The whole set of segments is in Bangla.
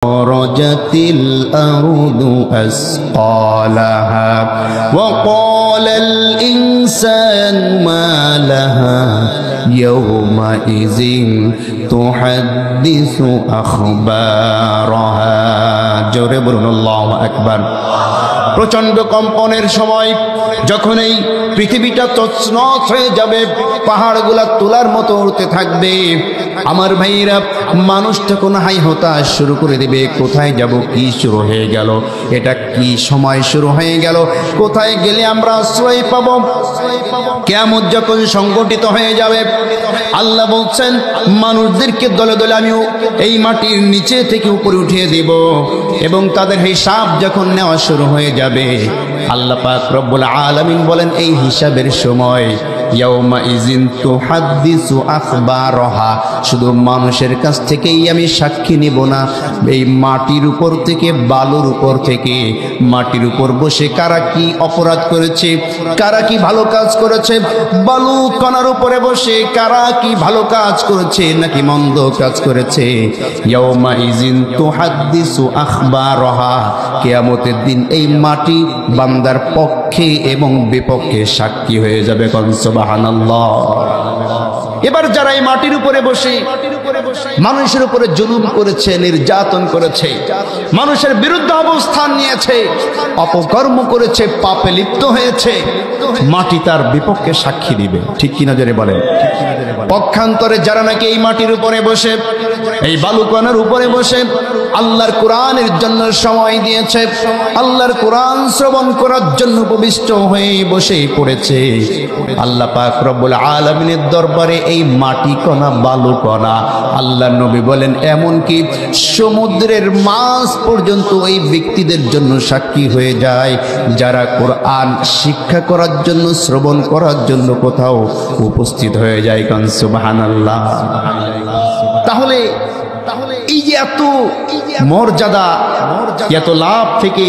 أخرجت الأرض أثقالها وقال الإنسان ما لها يومئذ تحدث أخبارها জোরে বলুন আল্লাহু আকবার। প্রচন্ড কম্পনের সময় যখন এই পৃথিবীটা তছনছ হয়ে যাবে, পাহাড়গুলা তুলার মতো উড়তে থাকবে, আমার ভাইরা মানুষ তখন হাই হতাশ শুরু করে দেবে। কোথায় যাব, কি শুরু হয়ে গেল, এটা কি সময় শুরু হয়ে গেল, কোথায় গেলে আমরা আশ্রয় পাব। কিয়ামত যখন সংগঠিত হয়ে যাবে, আল্লাহ বলছেন মানুষদেরকে দলে দলে আমি এই মাটির নিচে থেকে উপরে উঠিয়ে দেব, এবং তাদের হিসাব যখন নেওয়া শুরু হয়ে যাবে, আল্লাহ পাক রব্বুল আলামিন বলেন এই হিসাবের সময় ইয়াউমাইযিন তুহাদ্দিসু আখবারহা, শুধু মানুষের কাছ থেকেই আমি সাক্ষী নিব না, এই মাটির উপর থেকে, বালুর উপর থেকে, মাটির উপর বসে কারা কি অপরাধ করেছে, কারা কি ভালো কাজ করেছে, বালু কণার উপরে বসে কারা কি ভালো কাজ করেছে নাকি মন্দ কাজ করেছে, ইয়াউমাইযিন তুহাদ্দিসু আখবারহা, কিয়ামতের দিন এই মাটি বান্দার পক্ষে এবং বিপক্ষে সাক্ষী হয়ে যাবে। সুবহানাল্লাহ। এবার যারা এই মাটির উপরে বসে মানুষের উপরে জুলুম করেছে, নির্যাতন করেছে, মানুষের বিরুদ্ধে অবস্থান নিয়েছে, অপকর্ম করেছে, পাপে লিপ্ত হয়েছে, মাটি তার বিপক্ষে সাক্ষী দিবে। ঠিক কিনা জোরে বলেন? পক্ষান্তরে যারা নাকি এই মাটির উপরে বসে, এই বালুকণার উপরে বসে আল্লাহর কোরআনের জন্য সময় দিয়েছে, আল্লাহর কোরআন শ্রবণ করার জন্য উপবিষ্ট হয়ে বসে পড়েছে, আল্লাহ পাক রব্বুল আলামিনের দরবারে এই মাটি কণা, বালু কণা, আল্লাহ নবী বলেন এমনকি সমুদ্রের মাছ পর্যন্ত এই ব্যক্তিদের জন্য সাক্ষী হয়ে যায় যারা কোরআন শিক্ষা করার জন্য, শ্রবণ করার জন্য কোথাও উপস্থিত হয়ে যায়। কান সুবহানাল্লাহ। তাহলে এই যে এত মর্যাদা, এত লাভ থেকে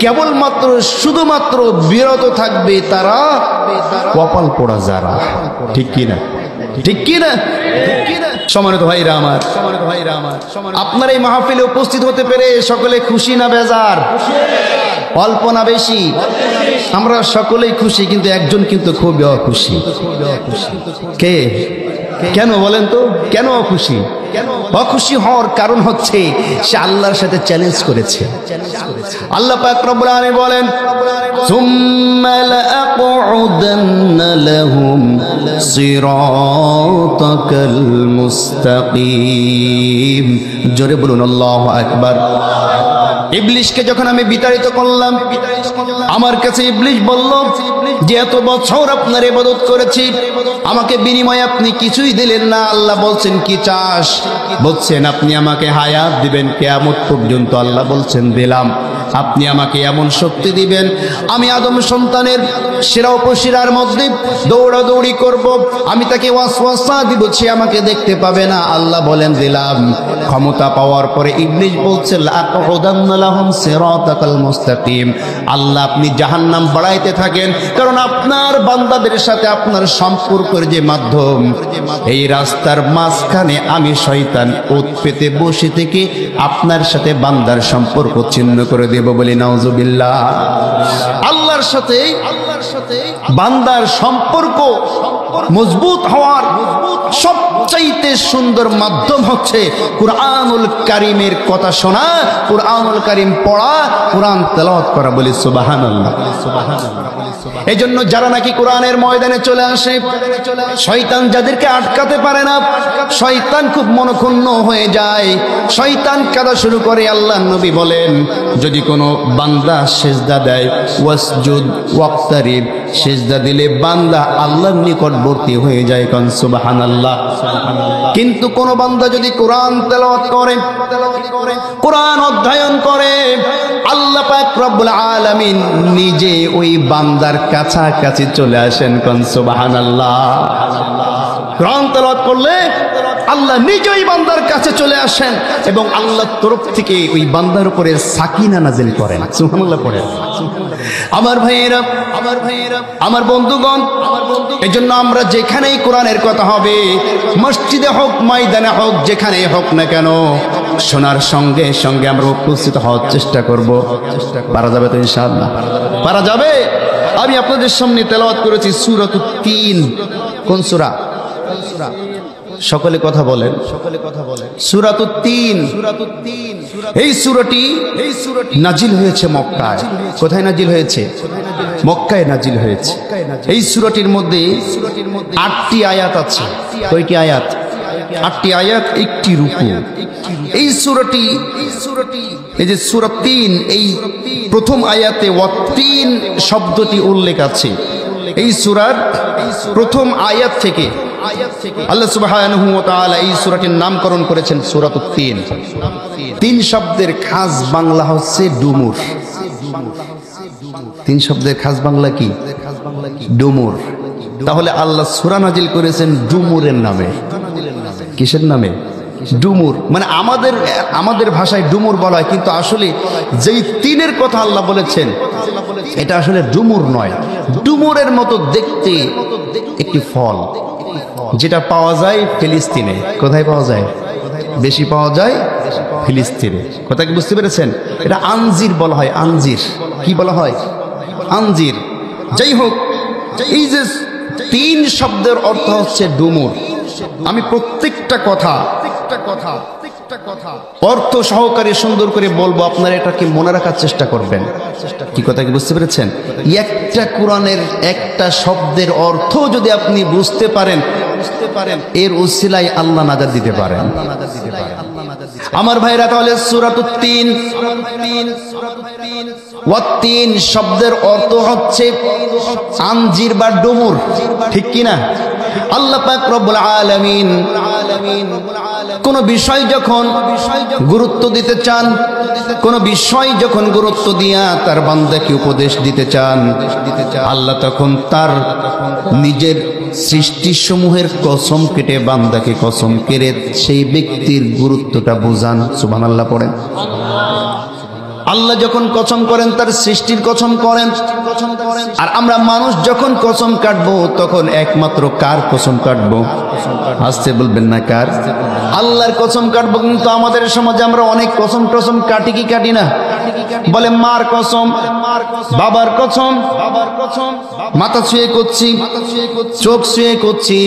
কেবলমাত্র শুধুমাত্র বিরত থাকবে তারা কপাল পোড়া যারা। ঠিক কিনা? ঠিক কিনা? সম্মানিত ভাইরা আমার, আপনার এই মাহফিলে উপস্থিত হতে পেরে সকলে খুশি না বেজার? অল্প না বেশি? আমরা সকলেই খুশি, কিন্তু একজন কিন্তু খুবই অখুশি। কে? কেন বলেন তো, কেন অখুশি? অখুশি হওয়ার কারণ হচ্ছে সে আল্লাহর সাথে চ্যালেঞ্জ করেছে। আল্লাহ পাক রব্বুল আলামিন বলেন সুম্মা লাআকউদান্না লাহুম সিরাতাকাল মুস্তাকিম। জোরে বলুন আল্লাহু আকবার। ইবলিসকে যখন আমি বিতাড়িত করলাম, আমার কাছে ইবলিস বলল যে এত বছর আপনার ইবাদত করেছি, আমাকে বিনিময়ে আপনি কিছুই দিলেন না। আল্লাহ বলছেন কি চাস? বলছেন আপনি আমাকে হায়াত দিবেন কিয়ামত পর্যন্ত। আল্লাহ বলছেন দিলাম। আপনি আমাকে এমন শক্তি দিবেন আমি আদম সন্তানের শিরা উপশিরার মধ্যে দৌড়াদৌড়ি করব, আমি তাকে ওয়াসওয়াসা দিব, সে আমাকে দেখতে পাবে না। আল্লাহ বলেন দিলাম। ক্ষমতা পাওয়ার পরে ইবলিস বলছে লাআকউদান্না লাহুম সিরাতাকাল মুস্তাকিম। আল্লাহ আপনি জাহান্নাম বাড়াইতে থাকেন, কারণ আপনার বান্দাদের সাথে আপনার সম্পর্কের যে মাধ্যম, এই রাস্তার মাঝখানে আমি শয়তান ওত পেতে বসে থেকে আপনার সাথে বান্দার সম্পর্ক ছিন্ন করে দেব বলি নাউজুবিল্লাহ। আল্লাহর সাথে বান্দার সম্পর্ক মজবুত হওয়ার সবচাইতে সুন্দর মাধ্যম হচ্ছে কুরআনুল কারীমের কথা শোনা, কুরআনুল কারীম পড়া, কোরআন তেলাওয়াত করা বলি সুবহানাল্লাহ। এই জন্য যারা নাকি কোরআনের ময়দানে চলে আসে, শয়তান যাদেরকে আটকাতে পারে না, শয়তান খুব মনক্ষুণ্ণ হয়ে যায়, শয়তান কাঁদা শুরু করে। আল্লাহর নবী বলেন যদি কোনো বান্দা সিজদা দেয়, ওয়াসজুদ ওয়াক্তারিব, সিজদা দিলে বান্দা আল্লাহর নিকটবর্তী হয়ে যায়। কান সুবহানাল্লাহ। কিন্তু কোন বান্দা যদি কোরআন তেলাওয়াত করে, কোরআন অধ্যয়ন করে, আল্লাহ পাক রব্বুল আলামিন নিজে ওই বান্দার কাছাকাছি চলে আসেন। কান সুবহানাল্লাহ। কোরআন তেলাওয়াত করলে আল্লাহ নিজেই বান্দার কাছে চলে আসেন এবং আল্লাহর তরফ থেকে ওই বান্দার উপরে সাকিনা নাজিল করেন। সুবহানাল্লাহ পড়েন। আমার ভাইয়েরা, আমার বন্ধুগণ, এজন্য আমরা যেখানেই কোরআনের কথা হবে, মসজিদে হোক, ময়দানে হোক, যেখানেই হোক না কেন, শোনার সঙ্গে সঙ্গে আমরা উপস্থিত হওয়ার চেষ্টা করব। পারা যাবে তো ইনশাআল্লাহ? পারা যাবে। আমি আপনাদের সামনে তেলাওয়াত করেছি সূরাতুত তিন। কোন সূরা? সকলে কথা বলেন, সূরাতুত তিন। এই সূরাটি নাজিল হয়েছে মক্কায়। কোথায় নাজিল হয়েছে? মক্কায় নাজিল হয়েছে। এই সূরাটির মধ্যে 8টি আয়াত আছে। কয়টি আয়াত? 8টি আয়াত, 1টি রুকু। এই সূরাটি, এই যে সূরা 3, এই প্রথম আয়াতে ওয়াত্তিন শব্দটি উল্লেখ আছে। এই সূরার প্রথম আয়াত থেকে আল্লাহ সুবহানাহু ওয়া তাআলা এই সূরাটির নামকরণ করেছেন সূরাতুত তিন। 3 শব্দের খাস বাংলা হচ্ছে ডুমুর। 3 শব্দের খাস বাংলা কি? ডুমুর। তাহলে আল্লাহ সূরা নাজিল করেছেন ডুমুরের নামে। কিসের নামে? ডুমুর। মানে আমাদের ভাষায় ডুমুর বলা হয়, কিন্তু আসলে যেই তিনের কথা আল্লাহ বলেছেন এটা আসলে ডুমুর নয়। ডুমুরের মতো দেখতে একটি ফল, যেটা পাওয়া যায় ফিলিস্তিনে। কোথায় পাওয়া যায়? বেশি পাওয়া যায় ফিলিস্তিনে। কথা কি বুঝতে পেরেছেন? এটা আঞ্জির বলা হয়। আঞ্জির কি বলা হয়? আঞ্জির। যাই হোক, এই যে 3 শব্দের অর্থ হচ্ছে ডুমুর। আমি প্রত্যেকটা কথা অর্থ সহকারে সুন্দর করে বলবো, আপনারা এটাকে মনে রাখার চেষ্টা করবেন। কি কথা কি বুঝতে পেরেছেন? একটা কোরআনের একটা শব্দের অর্থ যদি আপনি বুঝতে পারেন, এর উসিলায় আল্লাহ নাজাত দিতে পারেন। আমার ভাইরা, তাহলে সূরাতুত তিন, ওয়াত্তিন শব্দের অর্থ হচ্ছে আঞ্জির বা ডুমুর। ঠিক কি না? আল্লাহ পাক রব্বুল আলামিন কোন বিষয় যখন গুরুত্ব দিতে চান, কোন বিষয় যখন গুরুত্ব দিয়া তার বান্দাকে উপদেশ দিতে চান, আল্লাহ তখন তার নিজের সৃষ্টিসমূহের কসম কেটে বান্দাকে কসম কেড়ে সেই ব্যক্তির গুরুত্বটা বোঝান। সুবহানাল্লাহ পড়েন। আল্লাহ যখন কসম করেন তার সৃষ্টির কসম করেন। আর আমরা মানুষ যখন কসম কাটবো তখন একমাত্র কার কসম কাটবো? আসতে বলবেন না কার? আল্লাহর কসম কাটবো। কিন্তু আমাদের সমাজে আমরা অনেক কসম টসম কাটি কি কাটি না? বলে মার কসম, বাবার কসম, মাথা ছুঁয়ে করছি, চোখ ছুঁয়ে করছি,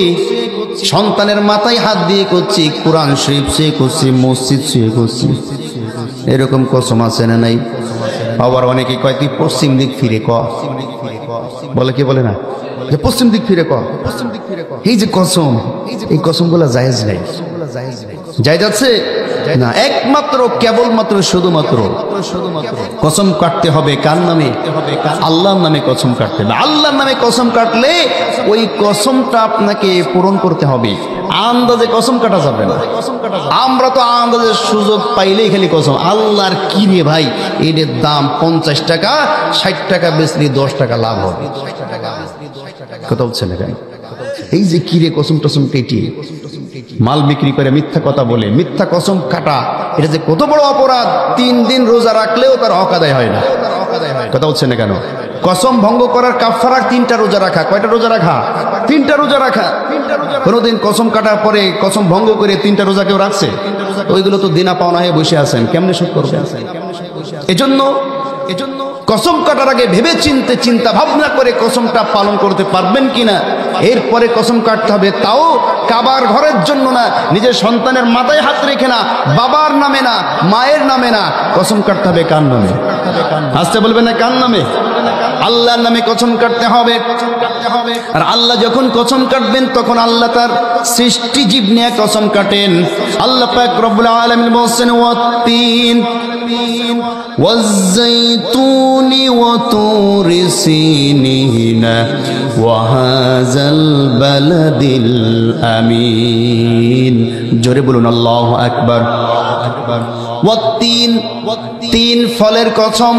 সন্তানের মাথায় হাত দিয়ে করছি, কোরআন শরীফ ছুঁয়ে করছি, মসজিদ ছুঁয়ে করছি। এরকম কসম আছে না নাই? আবার অনেকে কয় তুই পশ্চিম দিক ফিরে ক। বলে কি বলে না যে পশ্চিম দিক ফিরে ক? এই যে কসম, এই কসমগুলো জায়েজ নাই। জায়েজ আছে না? একমাত্র কেবলমাত্র শুধুমাত্র কসম কাটতে হবে কার নামে? আল্লাহর নামে কসম কাটতে হবে। আল্লাহর নামে কসম কাটলে ওই কসমটা আপনাকে পূরণ করতে হবে। আন্দাজে কসম কাটা যাবে না। আমরা তো আন্দাজে সুযোগ পাইলেই খালি কসম। আল্লাহর কি রে ভাই, এর দাম 50 টাকা, 60 টাকা বেচলে 10 টাকা লাভ হবে। কথা বলছে না কেন? এই যে কিরে কসম টসম কেটে মাল বিক্রি করে মিথ্যা কথা বলে মিথ্যা কসম কাটা, এটা যে কত বড় অপরাধ। 3 দিন রোজা রাখলেও তার হক আদায় হয় না। কথা বলছে না কেন? কসম ভঙ্গ করার কাফারা 3টা রোজা রাখা। কয়টা রোজা রাখা? 3টা রোজা রাখা। কোনদিন কসম কাটার পরে কসম ভঙ্গ করে 3টা রোজা কেউ রাখছে? ওইগুলো তো দিনা পাওনা হয়ে বসে আছেন, কেমনে শোধ করবেন? এজন্য কসম কাটার আগে ভেবে চিন্তা ভাবনা করে কসমটা পালন করতে পারবেন কিনা, এরপরে কসম কাটতে হবে। তাও কাবার ঘরের জন্য না, নিজের সন্তানের মাথায় হাত রেখে না, বাবার নামে না, মায়ের নামে না, কসম কাটতে হবে কার নামে? আসতে বলবেন না কার নামে? আল্লাহর নামে কসম কাটতে হবে। আর আল্লাহ যখন কসম কাটবেন তখন আল্লাহ তার সৃষ্টি জীব নিয়ে কসম কাটেন। আল্লাহ পাক রব্বুল আলামিন বলেন ওয়াত্তিন والزيتون وطور سينين وهذا البلد الأمين জোরে বলুন আল্লাহু আকবার। ওয়াত্তিন, তিন ফলের কসম।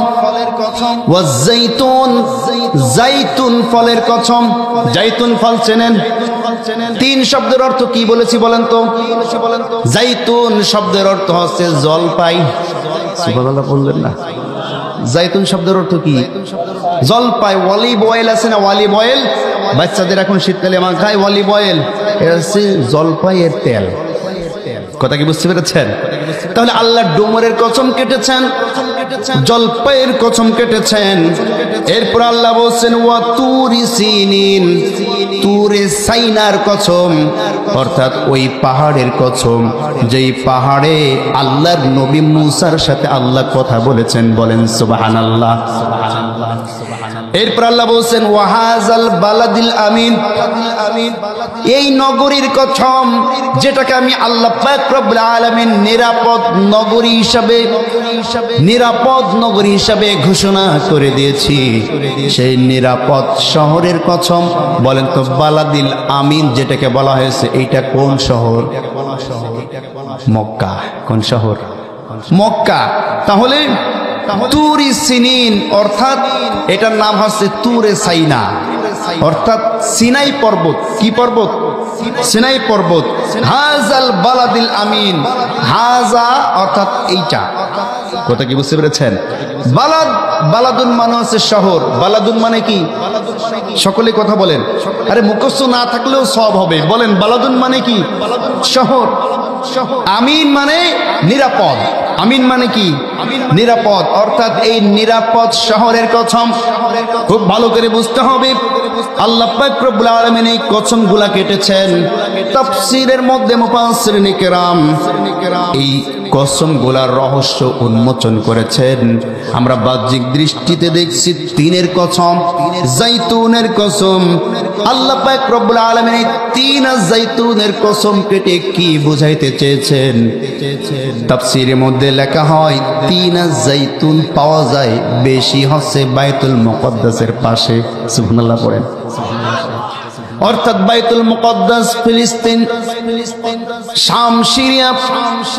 ওয়াজ্জাইতুন, জাইতুন ফলের কসম। জাইতুন ফল চেনেন? 3 শব্দের অর্থ কি বলেছি বলেন তো? জাইতুন শব্দের অর্থ হচ্ছে জলপাই। সুবহানাল্লাহ বললেন না? জাইতুন শব্দের অর্থ কি? জলপাই। অলিভ অয়েল আছে না? অলিভ অয়েল বাচ্চাদের এখন শীতকালে মাখায় অলিভ অয়েল, এটা হচ্ছে জলপাইয়ের তেল। কথা কি বুঝতে পেরেছেন? তাহলে আল্লাহ ডুমুরের কসম কেটেছেন, জলপাইয়ের কসম কেটেছেন। এরপর আল্লাহ বলছেন ওয়া তুরি সিনিন, তুরে সাইনার কসম, অর্থাৎ ওই পাহাড়ের কসম যেই পাহাড়ে আল্লাহর নবী মুসার সাথে আল্লাহ কথা বলেছেন। বলেন সুবহানাল্লাহ। এরপর আল্লাহ বলছেন ওয়াহাজাল বালাদিল আমিন, এই নগরীর কসম যেটাকে আমি আল্লাহ পাক রব্বুল আলামিন নিরাপদ নগরী হিসাবে ঘোষণা করে দিয়েছি, সেই নিরাপদ শহরের কসম। বলেন তো বালাদিল আমিন যেটাকে বলা হয়েছে এইটা কোন শহর? মক্কা। কোন শহর? মক্কা। তাহলে তুরি সিনিন অর্থাৎ এটার নাম হচ্ছে তুরে সাইনা, অর্থাৎ সিনাই পর্বত। কি পর্বত? সিনাই পর্বত। হাজাল বালাদিল আমিন, হাজা অর্থাৎ এইটা। কথা কি বুঝতে পেরেছেন? বালাদ, বালাদুন মানে হচ্ছে শহর। বালাদুন মানে কি? সকলে কথা বলেন, আরে মুখস্থ না থাকলেও সব হবে। বলেন বালাদুন মানে কি? শহর। আমিন মানে নিরাপদ। আমিন মানে কি? নিরাপদ, অর্থাৎ এই নিরাপদ শহরের কসম। খুব ভালো করে বুঝতে হবে আল্লাহ পাক রব্বুল আলামিন এই কসমগুলা কেটেছেন। তাফসীরের মধ্যে মুফাসসিরিন কিরাম এই কসমগুলার রহস্য উন্মোচন করেছেন। আমরা বাহ্যিক দৃষ্টিতে দেখছি তিনের কসম, জাইতুনের কসম। আল্লাহ পাক রব্বুল আলামিন এই তিন জাইতুনের কসম কেটে কি বুঝাইতে চেয়েছেন? তাফসীরের মধ্যে লেখা হয় তিন জাইতুন পাওয়া যায় বেশি হচ্ছে বাইতুল মুকদ্দাসের পাশে। সুবহানাল্লাহ পড়েন। অর্থাৎ বাইতুল মুকদ্দাস ফিলিস্তিন, শাম, সিরিয়া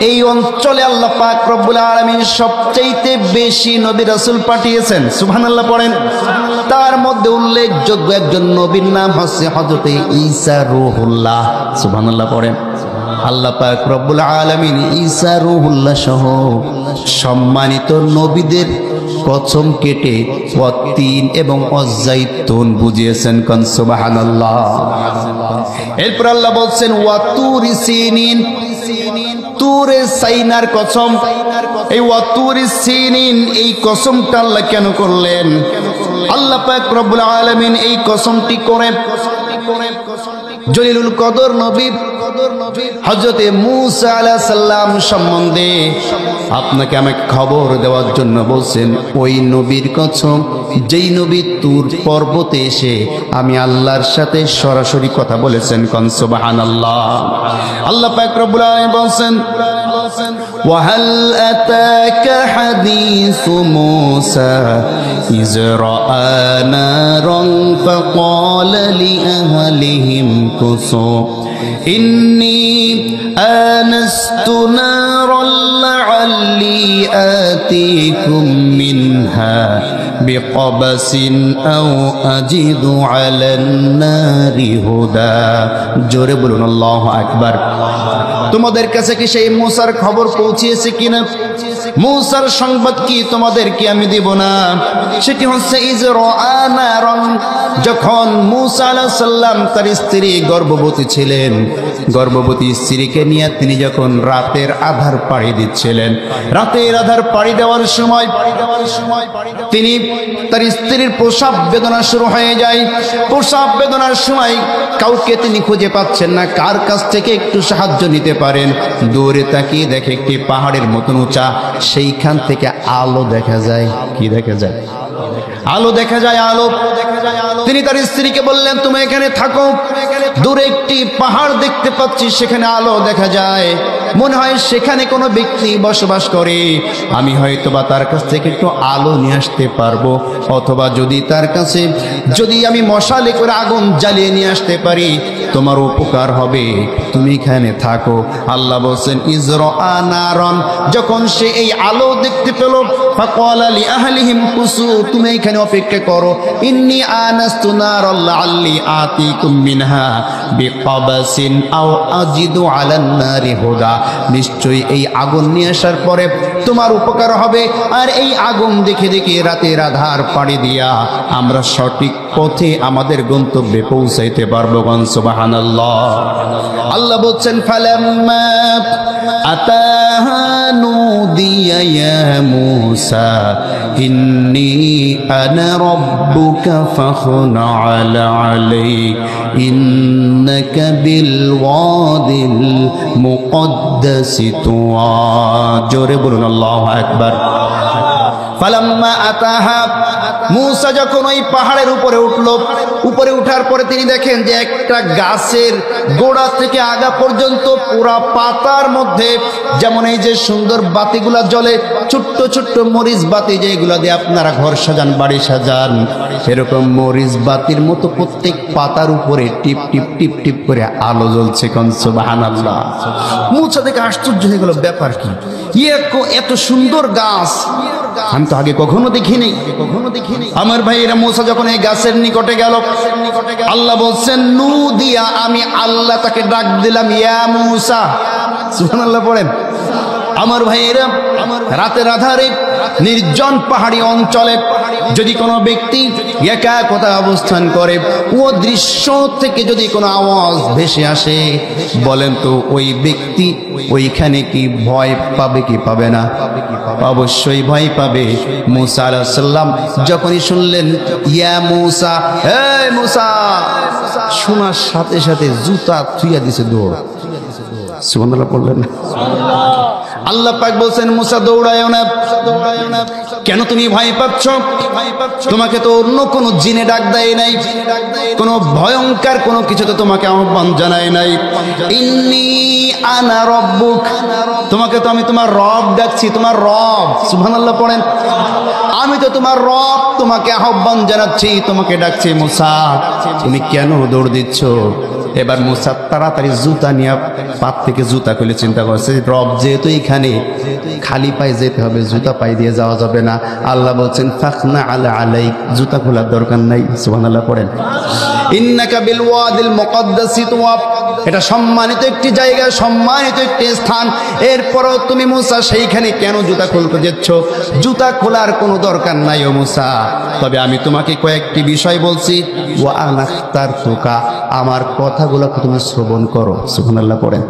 এই অঞ্চলে আল্লাহ পাক রব্বুল আলামিন সবচাইতে বেশি নবী রাসূল পাঠিয়েছেন। সুবহানাল্লাহ পড়েন। তার মধ্যে উল্লেখযোগ্য একজন নবীর নাম হচ্ছে হযরত ঈসা রূহুল্লাহ। সুবহানাল্লাহ পড়েন। আল্লাহ পাক রব্বুল আলামিন ঈসা রূহুল্লাহ সহ সম্মানিত নবীদের কসম কেটে ওয়াতিন এবং ওয়াজাইতুন বুঝিয়েছেন। কোন সুবহানাল্লাহ। এরপর আল্লাহ বলছেন ওয়া তুরি সিনিন, তুরে সাইনার কসম। এই ওয়া তুরি সিনিন এই কসমটা আল্লাহ কেন করলেন? আল্লাহ পাক রব্বুল আলামিন এই কসমটি করে জলিলুল কদর নবী হযরতে মূসা আলাইহিস সালাম সম্বন্ধে আপনাকে আমাকে খবর দেওয়ার জন্য বলছেন। ওই নবীর কসম যেই নবী তুর পর্বতে এসে আমি আল্লাহর সাথে সরাসরি কথা বলেছেন। কোন সুবহানাল্লাহ। আল্লাহ পাক রব্বুল আলামিন বলছেন ওয়াহাল আতাকা হাদিসু মূসা ইয রাআ নারান ফাকালা লিআহলিহিম কুসু ইন্নী আনাস্তু নারান লাআল্লি আতিকুম মিনহা বিকবাসিন আও আজিদু আলান নারি হুদা। জোরে বলুন আল্লাহু আকবার। তোমাদের কাছে কি সেই মূসার খবর পৌঁছেছে কিনা? মূসার সংবাদ কি তোমাদেরকে আমি দেব না? সেটি হচ্ছে যখন মূসা আলাইহিস সালাম তার স্ত্রী গর্ভবতী ছিলেন, গর্ভবতী স্ত্রীকে নিয়ে তিনি যখন রাতের আধার পাড়ি দিচ্ছিলেন, রাতের আধার পাড়ি দেওয়ার সময় তিনি তার স্ত্রীর প্রসব বেদনা শুরু হয়ে যায়। প্রসব বেদনার সময় কাউকে তিনি খুঁজে পাচ্ছেন না, কার কাছ থেকে একটু সাহায্য নিতে পারেন। দূরে তাকিয়ে দেখে একটি পাহাড়ের মতন উঁচা, সেইখান থেকে আলো দেখা যায়। কি দেখা যায়? আলো দেখা যায়। আলো। তিনি তার স্ত্রীকে বললেন তুমি এখানে থাকো, দূরে একটি পাহাড় দেখতে পাচ্ছি, সেখানে আলো দেখা যায়, মনে হয় সেখানে কোনো ব্যক্তি বসবাস করে, আমি হয়তোবা তার কাছ থেকে একটু আলো নিয়ে আসতে পারবো, অথবা যদি তার কাছে যদি আমি মশালে করে আগুন জ্বালিয়ে নিয়ে আসতে পারি তোমার উপকার হবে, তুমি এখানে থাকো। আল্লাহ বলছেন ইজরা নারন, যখন সে এই আলো দেখতে পেল ফাকালা লিআহলিহিম কুসু, তুমি এখানে অপেক্ষা করো, ইন্নী আনাস্তু নারান লাআল্লি আতিকুম মিনহা বিকবাসিন আও আজিদু আলান নারি হুদা, নিশ্চয়ই এই আগুন নিয়ে আসার পরে তোমার উপকার হবে। আর এই আগুন দেখে দেখে রাতের আধার পাড়ি দিয়া আমরা সঠিক পথে আমাদের গন্তব্যে পৌঁছাইতে পারবো। সুবহানাল্লাহ। আল্লাহ বলছেন ফালাম্মা আতাহা নুদিয়া ইয়া মূসা ইন্নী আনা রাব্বুকা ফাখনা আলাইক ইন্নাকা বিল ওয়াদিল মুকদ্দাসি তুয়া। জোরে বলুন আল্লাহু আকবার। ফালাম্মা আতাহা, মূসা যখন ওই পাহাড়ের উপরে উঠল, উপরে উঠার পরে তিনি দেখেন যে একটা গাছের গোড়া থেকে আগা পর্যন্ত পুরা পাতার মধ্যে যেমন এই যে সুন্দর বাতিগুলা জ্বলে, ছোট্ট ছোট্ট মরিচ বাতি যেগুলো দিয়ে আপনারা ঘর সাজান, বাড়ি সাজান, এরকম মরিচ বাতির মতো প্রত্যেক পাতার উপরে টিপ টিপ টিপ টিপ করে আলো জ্বলছে। কোন সুবহানাল্লাহ। মূসা দেখে আশ্চর্য হয়ে গেল, ব্যাপার কি, এত সুন্দর গাছ আমি তো আগে কখনো দেখিনি। আমার ভাইয়েরা, মূসা যখন এই গাছের নিকটে গেল, আল্লাহ বলছেন নুদিয়া, আমি আল্লাহ তাকে ডাক দিলাম, ইয়া মূসা। সুবহানাল্লাহ পড়েন। আমার ভাইয়েরা, রাতের আধারে নির্জন পাহাড়ি অঞ্চলে যদি কোনো ব্যক্তি একা কোথায় অবস্থান করে, ও দৃশ্য থেকে যদি কোনো আওয়াজ ভেসে আসে, বলেন তো ওই ব্যক্তি ওইখানে কি ভয় পাবে কি পাবে না? অবশ্যই ভয় পাবে। মূসা আলাইহিস সালাম যখনই শুনলেন ইয়া মূসা, হে মূসা, শোনার সাথে সাথে জুতা থুইয়া দিছে দৌড়। সুবহানাল্লাহ বললেন। আল্লাহ পাক বলছেন মূসা দৌড়ায়ও না। কেন তুমি ভয় পাচ্ছ? তোমাকে তো অন্য কোনো জিনে ডাক দেয় নাই, কোনো ভয়ঙ্কর কোনো কিছু তো তোমাকে আহ্বান জানায় নাই। ইন্নী আনা রব্বুক, তোমাকে তো আমি তোমার রব ডাকছি, তোমার রব। সুবহানাল্লাহ পড়েন। আমি তো তোমার রব, তোমাকে আহ্বান জানাচ্ছি, তোমাকে ডাকছি। মূসা তুমি কেন দৌড় দিচ্ছ? এবার মূসা তাড়াতাড়ি জুতা নিয়ে পাত থেকে জুতা খুলে চিন্তা করছে, রব যেহেতু এখানে, খালি পায়ে যেতে হবে, জুতা পায়ে দিয়ে যাওয়া যাবে না। আল্লাহ বলছেন ফাখনা আলাইক, জুতা খোলার দরকার নাই। সুবহানাল্লাহ পড়েন। ইন্নাকা বিল ওয়াদিল মুকদ্দাসি তুয়া, এটা সম্মানিত একটি জায়গা, সম্মানিত একটি স্থান। এরপরও তুমি মূসা সেইখানে কেন জুতা খুলতে যাচ্ছ? জুতা খোলার কোনো দরকার নাই ও মূসা। তবে আমি তোমাকে কয়েকটি বিষয় বলছি, ওয়া আনা ইখতারতুকা, আমার কথাগুলোকে তুমি শ্রবণ করো। সুবহানাল্লাহ পড়েন।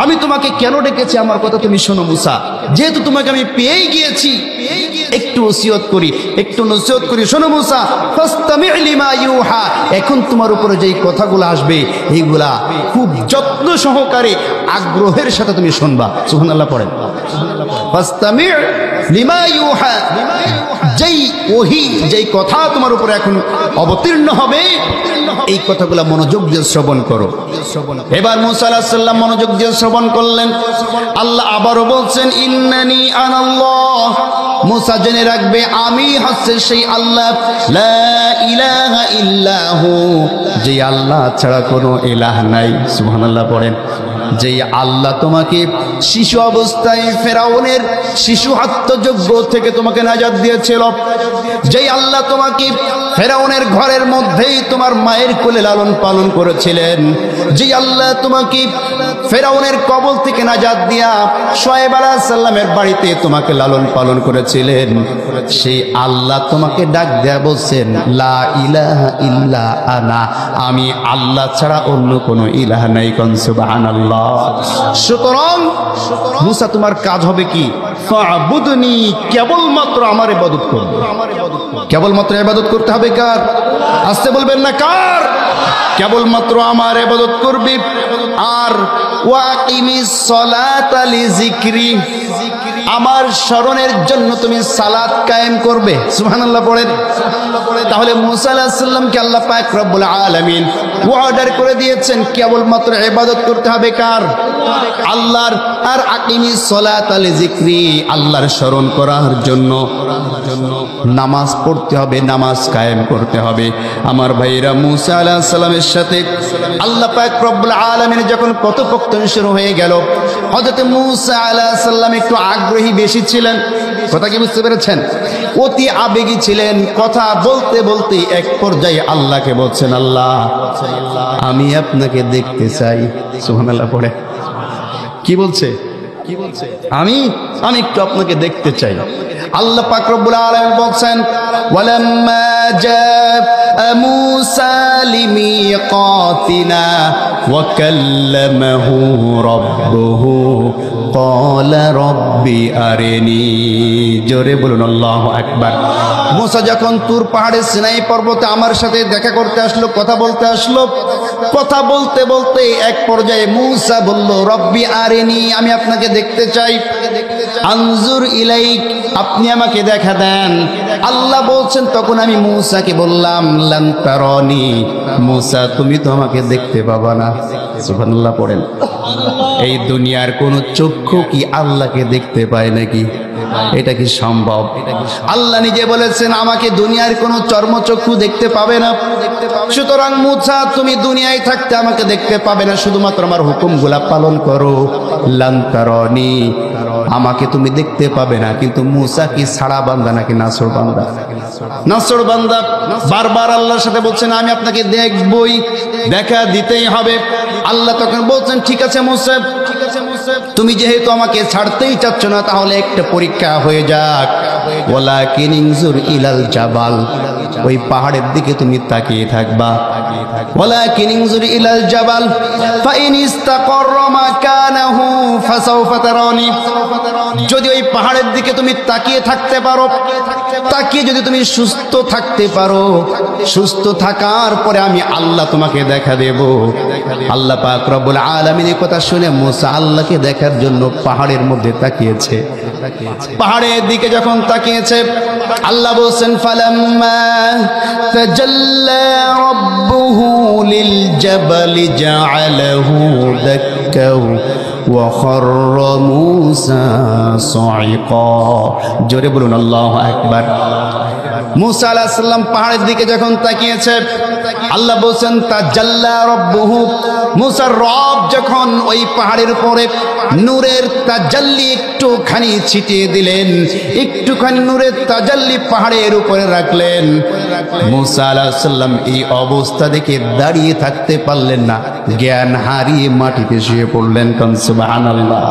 আমি তোমাকে কেন ডেকেছি, আমার কথা তুমি শোনো মূসা। যেহেতু তোমাকে আমি পেয়ে গিয়েছি, একটু ওসিয়ত করি, একটু নসিহত করি। শোনো মূসা, ফাসতামি' লিমা ইউহা, এখন তোমার উপরে যেই কথাগুলো আসবে এইগুলা খুব যত্ন সহকারে আগ্রহের সাথে তুমি শুনবা। সুবহানাল্লাহ পড়েন। ফাসতামি' লিমা ইউহা, যেই ওহী, যেই কথা তোমার উপরে এখন অবতীর্ণ হবে, এই কথাগুলো মনোযোগ দিয়ে শ্রবণ করো। এবার মূসা আলাইহিস সালাম মনোযোগ দিয়ে শ্রবণ করলেন। আল্লাহ আবারও বলছেন ইন্নানি আনাল্লাহ, মূসা জেনে রাখবে আমি হচ্ছে সেই আল্লাহ, লা ইলাহা ইল্লাহু, যে আল্লাহ ছাড়া কোনো ইলাহ নাই। সুবহানাল্লাহ পড়েন। যেই আল্লাহ তোমাকে শিশু অবস্থায় ফেরাউনের শিশু হত্যাযজ্ঞ থেকে তোমাকে নাজাত দিয়েছিল, যেই আল্লাহ তোমাকে ফেরাউনের ঘরের মধ্যেই তোমার মায়ের কোলে লালন পালন করেছিলেন, যেই আল্লাহ তোমাকে ফেরাউনের কবল থেকে নাজাত দিয়া শুআয়ব আলাইহিস সালামের বাড়িতে তোমাকে লালন পালন করেছিলেন, সেই আল্লাহ তোমাকে ডাক দেয়া বলছেন লা ইলাহা ইল্লা আনা, আমি আল্লাহ ছাড়া অন্য কোনো ইলাহ নাই। কোন সুবহানাল্লাহ। সুতরাং মূসা তোমার কাজ হবে কি? ফা'বুদনি, কেবলমাত্র আমার ইবাদত করবে। কেবলমাত্র ইবাদত করতে হবে কার? আসতে বলবেন না, কার? কেবলমাত্র আমার ইবাদত করবে। আর ওয়াকিমিস সালাতা লিযিকরি, আমার স্মরণের জন্য তুমি সালাত কায়েম করবে। সুবহানাল্লাহ পড়েন। তাহলে মূসা আলাইহিস সালামকে আল্লাহ পাক রব্বুল আলামিন অর্ডার করে দিয়েছেন কেবলমাত্র ইবাদত করতে হবে কার? আল্লাহর। আর আকিমিস সালাতা লিযিকরি, আল্লাহর স্মরণ করার জন্য নামাজ পড়তে হবে, নামাজ কায়েম করতে হবে। আমার ভাইরা, মূসা আলাইহিস সালামের সাথে আল্লাহ পাক রব্বুল আলামিন যখন কথোপকথন শুরু হয়ে গেল, হযরত মূসা আলাইহিস সালাম একটু আগ্রহী বেশি ছিলেন। কথা কি বুঝতে পেরেছেন? অতি আবেগী ছিলেন। কথা বলতে বলতে এক পর্যায়ে আল্লাহকে বলছেন, আল্লাহ আমি আপনাকে দেখতে চাই। সুবহানাল্লাহ পড়ে। কি বলছে? আমি একটু আপনাকে দেখতে চাই। আল্লাহ পাক রব্বুল আলামিন বলছেন ওয়ালাম্মা جاء موسى لميقاتنا وكلمه ربه قال رب أرني জোরে বলুন আল্লাহু আকবার। মুসা যখন তুর পাহাড়ে সিনাই পর্বতে আমার সাথে দেখা করতে আসলো, কথা বলতে আসলো, কথা বলতে বলতে এক পর্যায়ে মুসা বলল রব্বি আরিনি, আমি আপনাকে দেখতে চাই। আনজুর ইলাইক, আপনি আমাকে দেখা দেন। আল্লাহ বলছেন, তখন আমি মুসাকে বললাম লান তারানি, মুসা তুমি তো আমাকে দেখতে পাবা না। সুবহানাল্লাহ পড়েন। এই দুনিয়ার কোন চক্ষু কি আল্লাহকে দেখতে পায় নাকি? এটা কি সম্ভব? আল্লাহ নিজে বলেছেন আমাকে দুনিয়ার কোন চর্মচক্ষু দেখতে পাবে না। সুতরাং মুসা তুমি দুনিয়ায় থাকতে আমাকে দেখতে পাবে না, শুধুমাত্র আমার হুকুমগুলা পালন করো। লান তারানি, আমাকে তুমি দেখতে পাবে না। কিন্তু মুসা কি ছাড়া বান্দা নাকি নাসর বান্দা? নাসর বান্দা। বারবার আল্লাহর সাথে বলছেন আমি আপনাকে দেখবই, দেখা দিতেই হবে। আল্লাহ তখন বলছেন ঠিক আছে মুসা, তুমি যেহেতু আমাকে ছাড়তেই চাচ্ছ না, তাহলে একটা পরীক্ষা হয়ে যাক। ওয়ালাকিন ইনজুর ইলাল জাবাল, ওই পাহাড়ের দিকে তুমি তাকিয়ে থাকবা। ওয়ালাকিন ইনজুর ইলাল জাবাল ফাইন ইস্তাকাররা মাকানাহু ফাসাউফা তারানি, যদি ওই পাহাড়ের দিকে তুমি তাকিয়ে থাকতে পারো, তাকিয়ে যদি তুমি সুস্থ থাকতে পারো, সুস্থ থাকার পরে আমি আল্লাহ তোমাকে দেখা দেব। আল্লাহ পাক রব্বুল আলামিন এই কথা শুনে মুসা আল্লাহকে দেখার জন্য পাহাড়ের মধ্যে তাকিয়েছে। পাহাড়ের দিকে যখন তাকিয়েছে, আল্লাহ বলছেন ফালাম্মা তাজাল্লা রাব্বুহু লিল জাবালি জাআলাহু দাক্কাও ওয়া খাররা মুসা সাইকা। জোরে বলুন আল্লাহু আকবার। মুসা আলাইহিস সালাম পাহাড়ের দিকে যখন তাকিয়েছে, আল্লাহ বলছেন তাজাল্লা রাব্বুহু, মুসার রব যখন ওই পাহাড়ের উপরে নূরের তাজাল্লি একটুখানি ছিটিয়ে দিলেন, একটুখানি নূরের তাজাল্লি পাহাড়ের উপরে রাখলেন। মুসা আলাইহিস সালাম এই অবস্থা দেখে দাঁড়িয়ে থাকতে পারলেন না, জ্ঞান হারিয়ে মাটিতে শুয়ে পড়লেন। কান সুবহানাল্লাহ।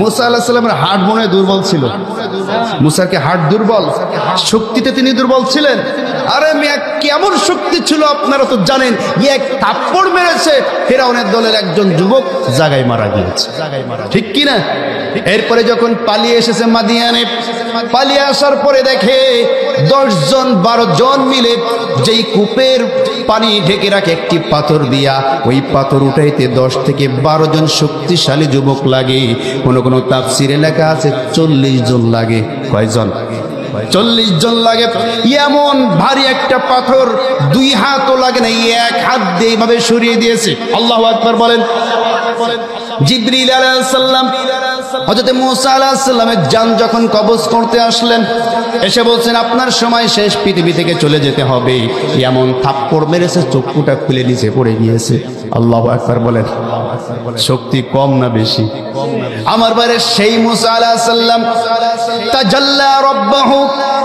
মুসা আলাইহিস সালামের হাড় মনে দুর্বল ছিল। মুসার কি হাড় দুর্বল? শক্তিতে তিনি দুর্বল ছিলেন? আরে মিয়া কেমন শক্তি ছিল আপনারা তো জানেন। এক থাপ্পড় মেরেছে ফিরআউনের দলের একজন যুবক, জায়গায় মারা গিয়েছে, ঠিক কি না? এরপরে যখন পালিয়ে এসেছে মাদিয়ানে, পালিয়ে আসার পরে দেখে 10 জন 12 জন মিলে যেই কূপের পানি ঢেকে রাখে একটি পাথর দিয়া, ওই পাথর উঠাইতে 10 থেকে 12 জন শক্তিশালী যুবক লাগে। কোন কোন তাফসিরে লেখা আছে 40 জন লাগে। কয়জন? 40 জন লাগে। এমন ভারী একটা পাথর 2 হাতও লাগে না, 1 হাত দিয়ে এইভাবে সরিয়ে দিয়েছে। আল্লাহু আকবার বলেন। জিবরিল আলাইহিস সালাম হযরত মুসা আলাইহিস সালামের জান যখন কবজ করতে আসলেন, এসে বলছেন আপনার সময় শেষ, পৃথিবী থেকে চলে যেতে হবে। এমন থাপ্পড় মেরেছে চক্ষুটা খুলে নিচে পড়ে গিয়েছে। আল্লাহু আকবার বলেন। শক্তি কম না বেশি? আমার বাইরে সেই মুসা আলাইহিস সালাম তাজাল্লা রাব্বাহু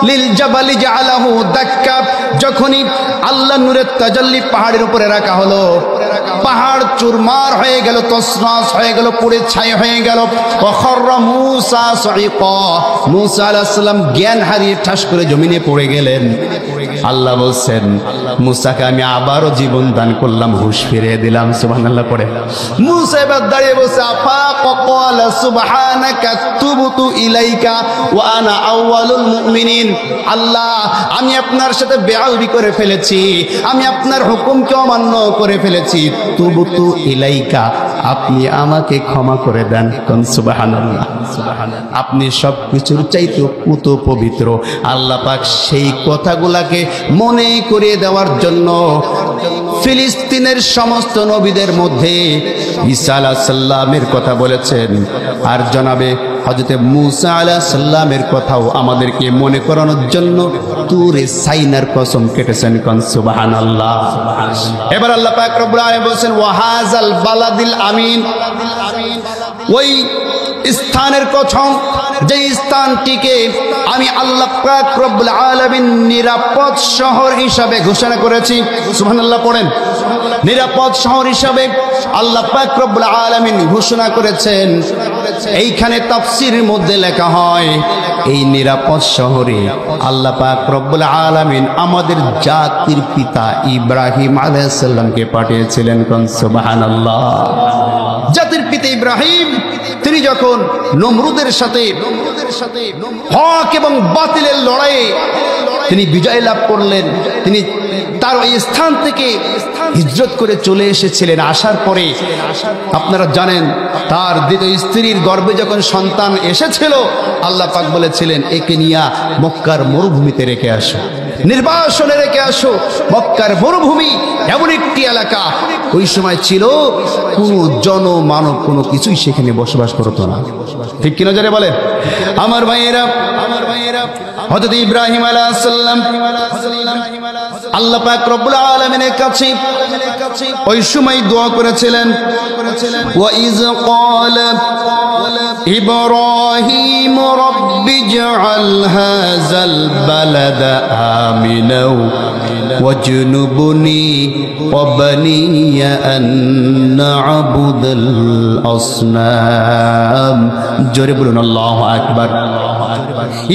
লিল জাবালি জাআলাহু দাক্কা, যখনই আল্লাহ নূরের তাজাল্লি পাহাড়ের উপরে রাখা হলো, পাহাড় চুরমার হয়ে গেল, তছনছ হয়ে গেল, পুড়ে ছাই হয়ে গেল। ওয়া খাররা মুসা সাইকা, মুসা আলাইহিস সালাম জ্ঞান হারিয়ে ঠাস করে জমিনে পড়ে গেলেন। আল্লাহ বলছেন মুসাকে আমি আবারও জীবন দান করলাম, হুঁশ ফিরিয়ে দিলাম। সুবহানাল্লাহ পড়ে। মুসা এবার দাঁড়িয়ে বলছে আফাকা ক্বালা সুবহানাকা তুবতু ইলাইকা ওয়া আনা আউয়ালুল মুমিনিন। আল্লাহ আমি আপনার সাথে বেয়াদবি করে ফেলেছি, আমি আপনার হুকুমকে অমান্য করে ফেলেছি। তুবতু ইলাইকা, আপনি আমাকে ক্ষমা করে দেন। কোন সুবহানাল্লাহ। আপনি সব কিছুর চাইতে পুত পবিত্র। আল্লাহ পাক সেই কথাগুলাকে মনে করিয়ে দেওয়ার জন্য ফিলিস্তিনের সমস্ত নবীদের মধ্যে ঈসা আলাইহিস সালামের কথা বলেছেন, আর জনাবে হযরত মুসা আলাইহিস সালামের কথাও আমাদেরকে মনে করানোর জন্য তুরে সাইনার কসম কেটেছেন। কোন সুবহানাল্লাহ। এবার আল্লাহ পাক রব্বুল আলামিন বলেন ওয়াহাজাল বালাদিল আমিন, ওই স্থানের কসম যে স্থানটিকে আমি আল্লাহ পাক রব্বুল আলামিন নিরাপদ শহর হিসাবে ঘোষণা করেছি, সুবহানাল্লাহ পড়েন। নিরাপদ শহর হিসাবে আল্লাহ পাক রব্বুল আলামিন ঘোষণা করেছেন। এইখানে তাফসীরের মধ্যে লেখা হয়, এই নিরাপদ শহরে আল্লাহ পাক রব্বুল আলামিন আমাদের জাতির পিতা ইব্রাহিম আলাইহিস সালামকে পাঠিয়েছিলেন। সুবহানাল্লাহ। জাতির পিতা ইব্রাহিম তিনি যখন নমরুদের সাথে হক এবং বাতিলের লড়াইয়ে তিনি বিজয় লাভ করলেন, তিনি তার ওই স্থান থেকে হিজরত করে চলে এসেছিলেন। আসার পরে আপনারা জানেন তার দ্বিতীয় স্ত্রীর গর্ভে যখন সন্তান এসেছিল, আল্লাহ পাক বলেছিলেন একে নিয়ে মক্কার মরুভূমিতে রেখে আসো, নির্বাসনে রেখে আসো। মক্কার মরুভূমি এমন একটি এলাকা, ওই সময় ছিল কোনো জনমানব কোনো কিছুই সেখানে বসবাস করতো না, ঠিক কিনা যারা বলেন আমার ভাইয়েরা। হযরত ইব্রাহিম আলাইহিস সালাম আল্লাহ পাক রব্বুল আলামিনের কাছে ওই সময় দোয়া করেছিলেন, ওয়া ইয ক্বালা ইব্রাহিম রাব্বিজআল হাযাল বালাদা আমিনা ওয়াজনুবনি ওয়া বানিয়া আন না'বুদাল আসনাম। জোরে বলুন আল্লাহু আকবার।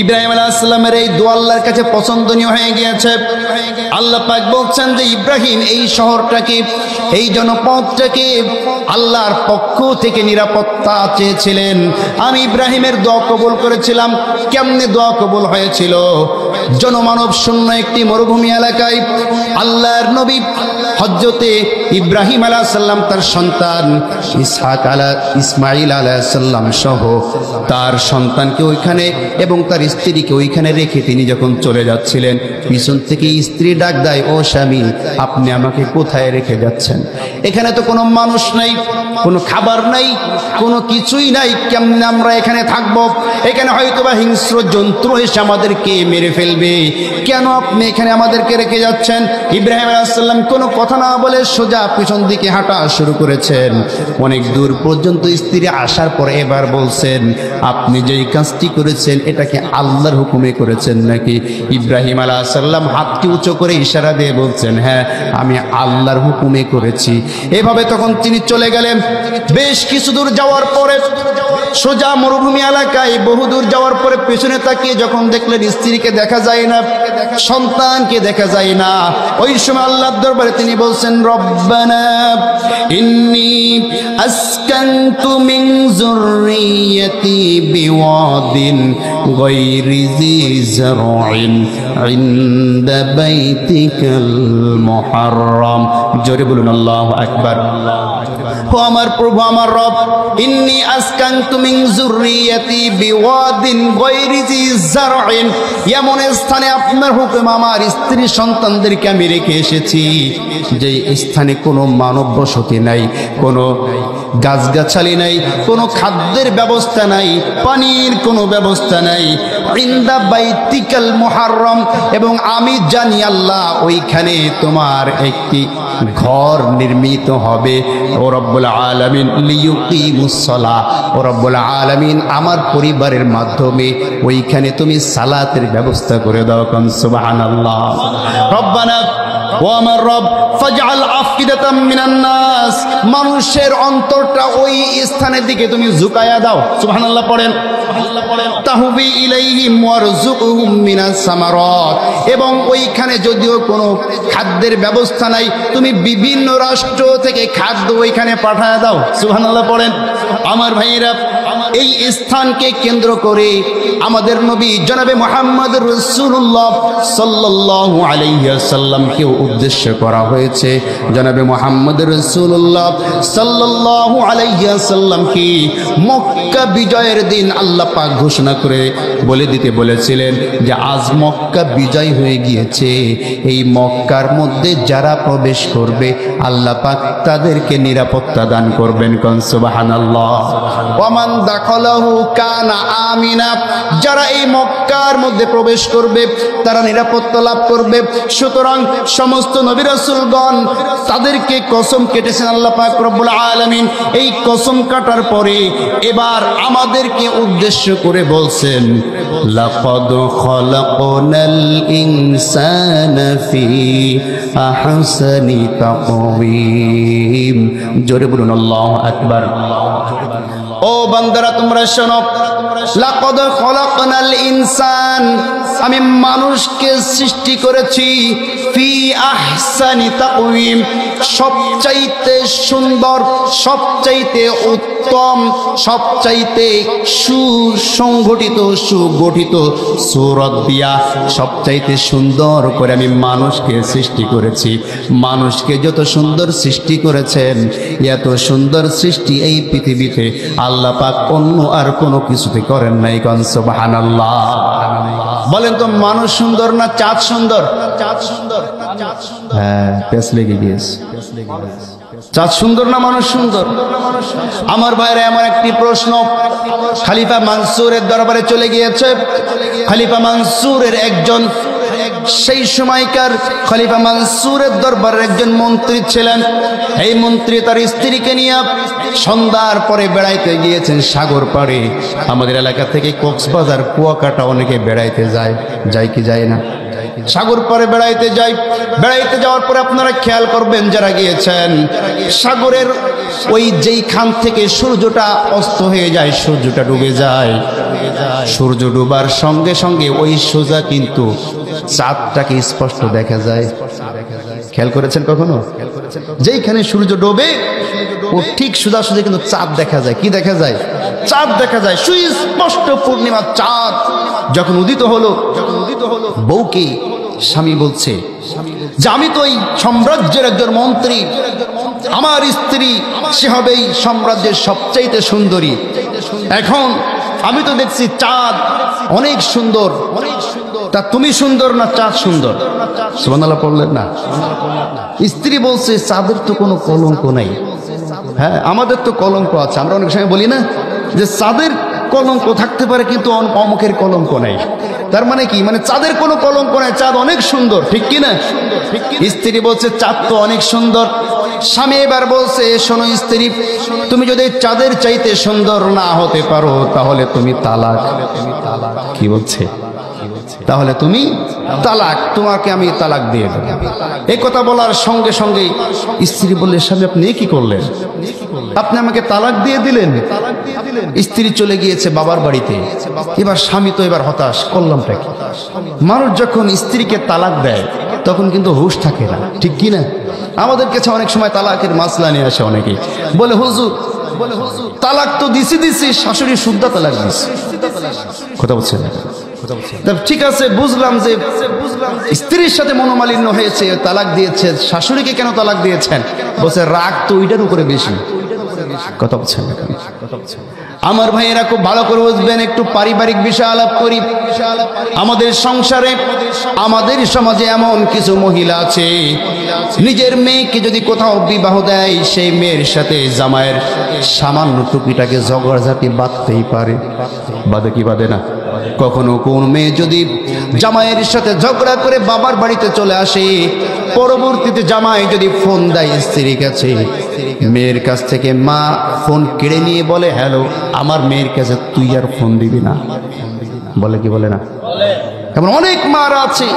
ইব্রাহিম আলাইহিস সালামের এই দোয়া আল্লাহর কাছে পছন্দনীয় হয়ে গিয়েছে। আল্লাহ পাক বলছেন যে ইব্রাহিম এই শহরটাকে, এই জনপদটাকে আল্লাহর পক্ষ থেকে নিরাপত্তা চেয়েছিলেন। আমি ইব্রাহিমের দোয়া কবুল করেছিলাম। কেমনে দোয়া কবুল হয়েছিল? জনমানব শূন্য একটি মরুভূমি এলাকায় আল্লাহর নবী হযরতে ইব্রাহিম আলাইহিস সালাম তার সন্তান ইসমাঈল আলাইহিস সালাম সহ তার সন্তানকে ওইখানে এবং তার স্ত্রীকে ওইখানে রেখে তিনি যখন চলে যাচ্ছিলেন, পিছন থেকে স্ত্রী ডাক দেয়, ও স্বামী আপনি আমাকে কোথায় রেখে যাচ্ছেন? এখানে তো কোনো মানুষ নাই, কোনো খাবার নাই, কোনো কিছুই নাই, কেমনে আমরা এখানে থাকবো? এখানে হয়তোবা হিংস্র জন্তু এসে আমাদেরকে মেরে ফেলবে, কেন আপনি এখানে আমাদেরকে রেখে যাচ্ছেন? ইব্রাহিম আলাইহিস সালাম কোনো কথা না বলে সোজা পিছন দিকে হাঁটা শুরু করেছেন। অনেক দূর পর্যন্ত স্ত্রী আসার পরে এবার বলছেন, আপনি যেই কাজটি করেছেন এটাকে আল্লাহর হুকুমে করেছেন নাকি? ইব্রাহিম আলাইহিস সালাম হাতটি উঁচু করে ইশারা দিয়ে বলছেন, হ্যাঁ আমি আল্লাহর হুকুমে করেছি। এভাবে তখন তিনি চলে গেলেন। বেশ কিছু দূর যাওয়ার পরে সোজা মরুভূমি এলাকায় বহুদূর যাওয়ার পরে পেছনে তাকিয়ে যখন দেখলেন স্ত্রীকে দেখা যায় না, সন্তানকে দেখা যায় না, ওই সময় আল্লাহর দরবারে তিনি বলছেন, রব্বানা ইন্নী আসকানতু মিন যুররিয়্যাতি বিওয়াদিন গায়রি জি যারইন ইনদা বাইতিকাল মুহাররম। জোরে বলুন আল্লাহু আকবার। ও আমার প্রভু, আমার রব, ইন্নী আসকানতু মিন যুররিয়্যাতি বিওয়াদিন গায়রি জি যারইন, এমন স্থানে আপনার হুকুম আমার স্ত্রী সন্তানদেরকে আমি রেখে এসেছি যে স্থানে কোনো মানব বসতি নাই, কোনো গাছগাছালি নাই, কোনো খাদ্যের ব্যবস্থা নাই, পানির কোনো ব্যবস্থা নাই। ইনদা বাইতিকাল মুহাররম, এবং আমি জানি আল্লাহ ওইখানে তোমার একটি ঘর নির্মিত হবে। ও রব্বুল আলামিন লিয়ুকিমুস সালাহ, ও রব্বুল আলামিন আমার পরিবারের মাধ্যমে ওইখানে তুমি সালাতের ব্যবস্থা করে দাও। কান সুবহানাল্লাহ। রব্বানা, ও আমার রব, ফাজআল আফকিদাতাম মিনান নাস, মানুষের অন্তরটা ওই স্থানের দিকে তুমি ঝুঁকায়া দাও। সুবহানাল্লাহ পড়েন। তাহবি ইলাইহিম ওয়ারযুকহুম মিনাস সামারাত, এবং ওইখানে যদিও কোনো খাদ্যের ব্যবস্থা নাই, তুমি বিভিন্ন রাষ্ট্র থেকে খাদ্য ওইখানে পাঠায় দাও। সুবহানাল্লাহ পড়েন। আমার ভাইয়েরা, এই স্থানকে কেন্দ্র করে আমাদের নবী জনাবে মুহাম্মদ রাসূলুল্লাহ সাল্লাল্লাহু আলাইহি ওয়াসাল্লামকে উদ্দেশ্য করা হয়েছে। জনাবে মুহাম্মদ রাসূলুল্লাহ সাল্লাল্লাহু আলাইহি ওয়াসাল্লামকে মক্কা বিজয়ের দিন আল্লাহ পাক ঘোষণা করে বলে দিতে বলেছিলেন যে আজ মক্কা বিজয় হয়ে গিয়েছে, এই মক্কার মধ্যে যারা প্রবেশ করবে আল্লাহ পাক তাদেরকে নিরাপত্তা দান করবেন। কোন সুবহানাল্লাহ। ওয়া মান দাখালাহু কানা আমিনা, যারা এই মক্কার মধ্যে প্রবেশ করবে তারা নিরাপত্তা লাভ করবে। সুতরাং সমস্ত নবী রাসূলগণ তাদেরকে কসম কেটেছেন আল্লাহ পাক রব্বুল আলামিন। এই কসম কাটার পরে এবার আমাদেরকে উদ্দেশ্য করে বলছেন, লাকাদ খালাকনাল ইনসানা ফি আহসানি তাকওয়িম। জোরে বলুন আল্লাহু আকবার। ও বান্দারা তোমরা শোনো, লাকাদ খালাকনাল ইনসান, আমি মানুষকে সৃষ্টি করেছি ফি আহসানি তাকওয়িম, সবচাইতে সুন্দর, সবচাইতে উত্তম, সবচাইতে সুসংগঠিত সুগঠিত সূরত দিয়া সবচাইতে সুন্দর করে আমি মানুষকে সৃষ্টি করেছি। মানুষকে যত সুন্দর সৃষ্টি করেছেন, এত সুন্দর সৃষ্টি এই পৃথিবীতে আল্লাহ পাক অন্য আর কোনো কিছুতে করেন নাই। কোন সুবহানাল্লাহ। বলেন তো মানুষ সুন্দর না চাঁদ সুন্দর? হ্যাঁ, পেছ লেগে গিয়েছে। চাঁদ সুন্দর না মানুষ সুন্দর? আমার ভাইরা, এমন একটি প্রশ্ন খলিফা মানসুরের দরবারে চলে গিয়েছে। খলিফা মানসুরের একজন, সেই সময়কার খলিফা মানসুরের দরবারের একজন মন্ত্রী ছিলেন। এই মন্ত্রী তার স্ত্রীকে নিয়ে সন্ধ্যার পরে বেড়াইতে গিয়েছেন সাগর পাড়ে। আমাদের এলাকা থেকে কক্সবাজার কুয়াকাটা অনেকে বেড়াইতে যায়, যায় কি যায় না? সাগর পাড়ে বেড়াইতে যায়। বেড়াইতে যাওয়ার পরে আপনারা খেয়াল করবেন যারা গিয়েছেন, সাগরের ওই যেই খান থেকে সূর্যটা অস্ত হয়ে যায়, সূর্যটা ডুবে যায়, সূর্য ডুবার সঙ্গে সঙ্গে ওই সোজা কিন্তু চাঁদটাকে স্পষ্ট দেখা যায়। খেয়াল করেছেন কখনো? যেইখানে সূর্য ডোবে ও ঠিক সোজাসুজি কিন্তু চাঁদ দেখা যায়। কি দেখা যায়? চাঁদ দেখা যায়, সুস্পষ্ট পূর্ণিমা চাঁদ। যখন উদিত হলো, বউকে স্বামী বলছে যে আমি তো এই সাম্রাজ্যের একজন মন্ত্রী, আমার স্ত্রী সে হবে এই সাম্রাজ্যের সবচাইতে সুন্দরী। এখন আমি তো দেখছি চাঁদ অনেক সুন্দর, তা তুমি সুন্দর না চাঁদ সুন্দর? সুবহানাল্লাহ পড়লেন না? স্ত্রী বলছে চাঁদের তো কোনো কলঙ্ক নাই। হ্যাঁ, আমাদের তো কলঙ্ক আছে। আমরা অনেক সময় বলি না যে চাঁদের কলঙ্ক থাকতে পারে কিন্তু অমুকের কলঙ্ক নাই। তার মানে কি? মানে চাঁদের কোনো কলঙ্ক নাই, চাঁদ অনেক সুন্দর, ঠিক কি না? স্ত্রী বলছে চাঁদ তো অনেক সুন্দর। স্বামী এবার বলছে, শোনো স্ত্রী, তুমি যদি চাঁদের চাইতে সুন্দর না হতে পারো তাহলে তুমি তালাক। কি বলছে? তাহলে তুমি তালাক, তোমাকে আমি তালাক দিয়ে দেব। এই কথা বলার সঙ্গে সঙ্গে স্ত্রী বললে, স্বামী আপনি কি করলেন? আপনি আমাকে তালাক দিয়ে দিলেন। স্ত্রী চলে গিয়েছে বাবার বাড়িতে। এবার স্বামী তো এবার হতাশ, করলামটা কি? মানুষ যখন স্ত্রীকে তালাক দেয় তখন কিন্তু হুঁশ থাকে না, ঠিক কি না? আমাদের কাছে অনেক সময় তালাকের মাসলা নিয়ে আসে। অনেকে বলে, হুজুর তালাক তো দিছি, শাশুড়ি শুদ্ধা তালাক দিছে। কথা বলছেন? ঠিক আছে, বুঝলাম যে স্ত্রীর সাথে মনোমালিন্য হয়েছে, তালাক দিয়েছে, শাশুড়িকে কেন তালাক দিয়েছেন? বলছে রাগ তো ওইটার উপরে বেশি। কথা বলছেন? আমার ভাইয়েরা খুব ভালো করে বুঝবেন। একটু পারিবারিক বিষয় আলাপ করি। আমাদের সংসারে, আমাদের সমাজে এমন কিছু মহিলা আছে, নিজের মেয়েকে যদি কোথাও বিবাহ দেয়, সেই মেয়ের সাথে জামাইয়ের সামান্য টুকিটাকে ঝগড়াঝাটি বাঁধতেই পারে। বাঁধে কি বাঁধে না? কখনো কোন মেয়ে যদি জামাইয়ের সাথে ঝগড়া করে বাবার বাড়িতে চলে আসে, পরবর্তীতে জামাই যদি ফোন দেয় স্ত্রীর কাছে, মেয়ের কাছ থেকে মা ফোন কেড়ে নিয়ে বলে, হ্যালো, আমার মেয়ের কাছে তুই আর ফোন দিবি না। বলে কি বলে না? এমন অনেক মারা আছে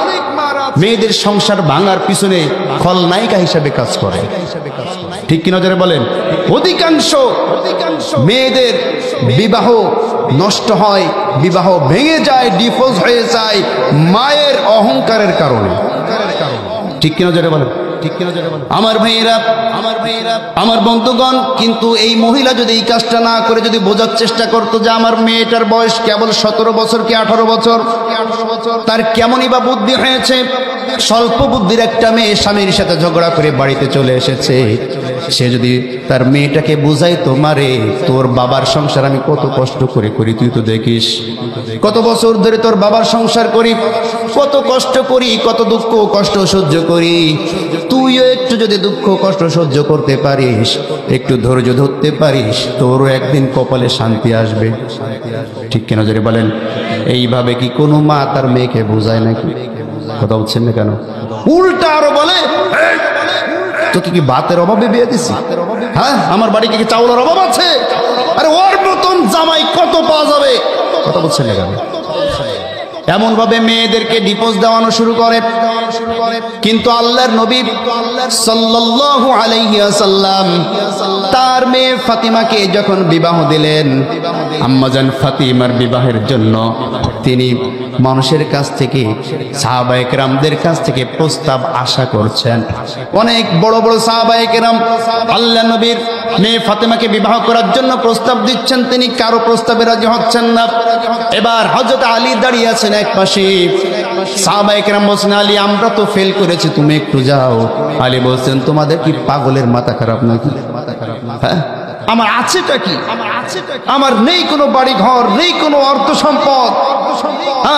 মেয়েদের সংসার ভাঙার পিছনে খলনায়িকা হিসাবে কাজ করে, ঠিক কি নজরে বলেন? অধিকাংশ মেয়েদের বিবাহ নষ্ট হয়, বিবাহ ভেঙে যায়, ডিভোর্স হয়ে যায় মায়ের অহংকারের কারণে, ঠিক কি নজরে বলেন? আমার ভাইয়েরা, আমার বন্ধুগণ, কিন্তু এই মহিলা যদি এই কাজটা না করে যদি বোঝার চেষ্টা করতো যে আমার মেয়েটার বয়স কেবল 17 বছর কি 18 বছর, তার কেমনই বা বুদ্ধি হয়েছে, স্বল্প বুদ্ধির একটা মেয়ে স্বামীর সাথে ঝগড়া করে বাড়িতে চলে এসেছে, সে যদি তার মেয়েটাকে বুঝাই, তোমারে তোর বাবার সংসার আমি কত কষ্ট করে করি, তুই তো দেখিস কত বছর ধরে তোর বাবার সংসার করি, কত কষ্ট করি, কত দুঃখ কষ্ট সহ্য করি, তুইও একটু যদি দুঃখ কষ্ট সহ্য করতে পারিস, একটু ধৈর্য ধরতে পারিস, তোরও একদিন কপালে শান্তি আসবে। ঠিক কেন জোরে বলেন? এইভাবে কি কোনো মা তার মেয়েকে বোঝায় নাকি? কথা বলছেন না কেন? উল্টা আরো বলে, তোকে কি ভাতের অভাবে বিয়ে দিছি? হ্যাঁ, আমার বাড়িতে কি চাউলের অভাব আছে? আরে ওর মতন জামাই কত পাওয়া যাবে? কথা বলছেন না কেন? এমন ভাবে মেয়েদেরকে ডিভোর্স দেওয়ানো শুরু করে। কিন্তু আল্লাহর নবী সাল্লাল্লাহু আলাইহি ওয়াসাল্লাম তার মেয়ে ফাতিমাকে যখন বিবাহ দিলেন, আম্মাজান ফাতিমার বিবাহের জন্য তিনি মানুষের কাছ থেকে, সাহাবায়ে কেরামদের কাছ থেকে প্রস্তাব আশা করছেন। অনেক বড় বড় সাহাবায়ে কেরাম আল্লাহর নবীর মেয়ে ফাতিমাকে বিবাহ করার জন্য প্রস্তাব দিচ্ছেন, তিনি কারো প্রস্তাবে রাজি হচ্ছেন না। এবার হযরত আলী দাঁড়িয়ে আছেন এক পাশে, সাহাবায়ে কেরাম বলছেন, আলী আমরা তো ফেল করেছি, তুমি একটু যাও। আলী বলছেন, তোমাদের কি পাগলের মাথা খারাপ নাকি? হ্যাঁ, আমার আছেটা কি? আমার নেই কোনো বাড়ি ঘর, নেই কোনো অর্থ সম্পদ,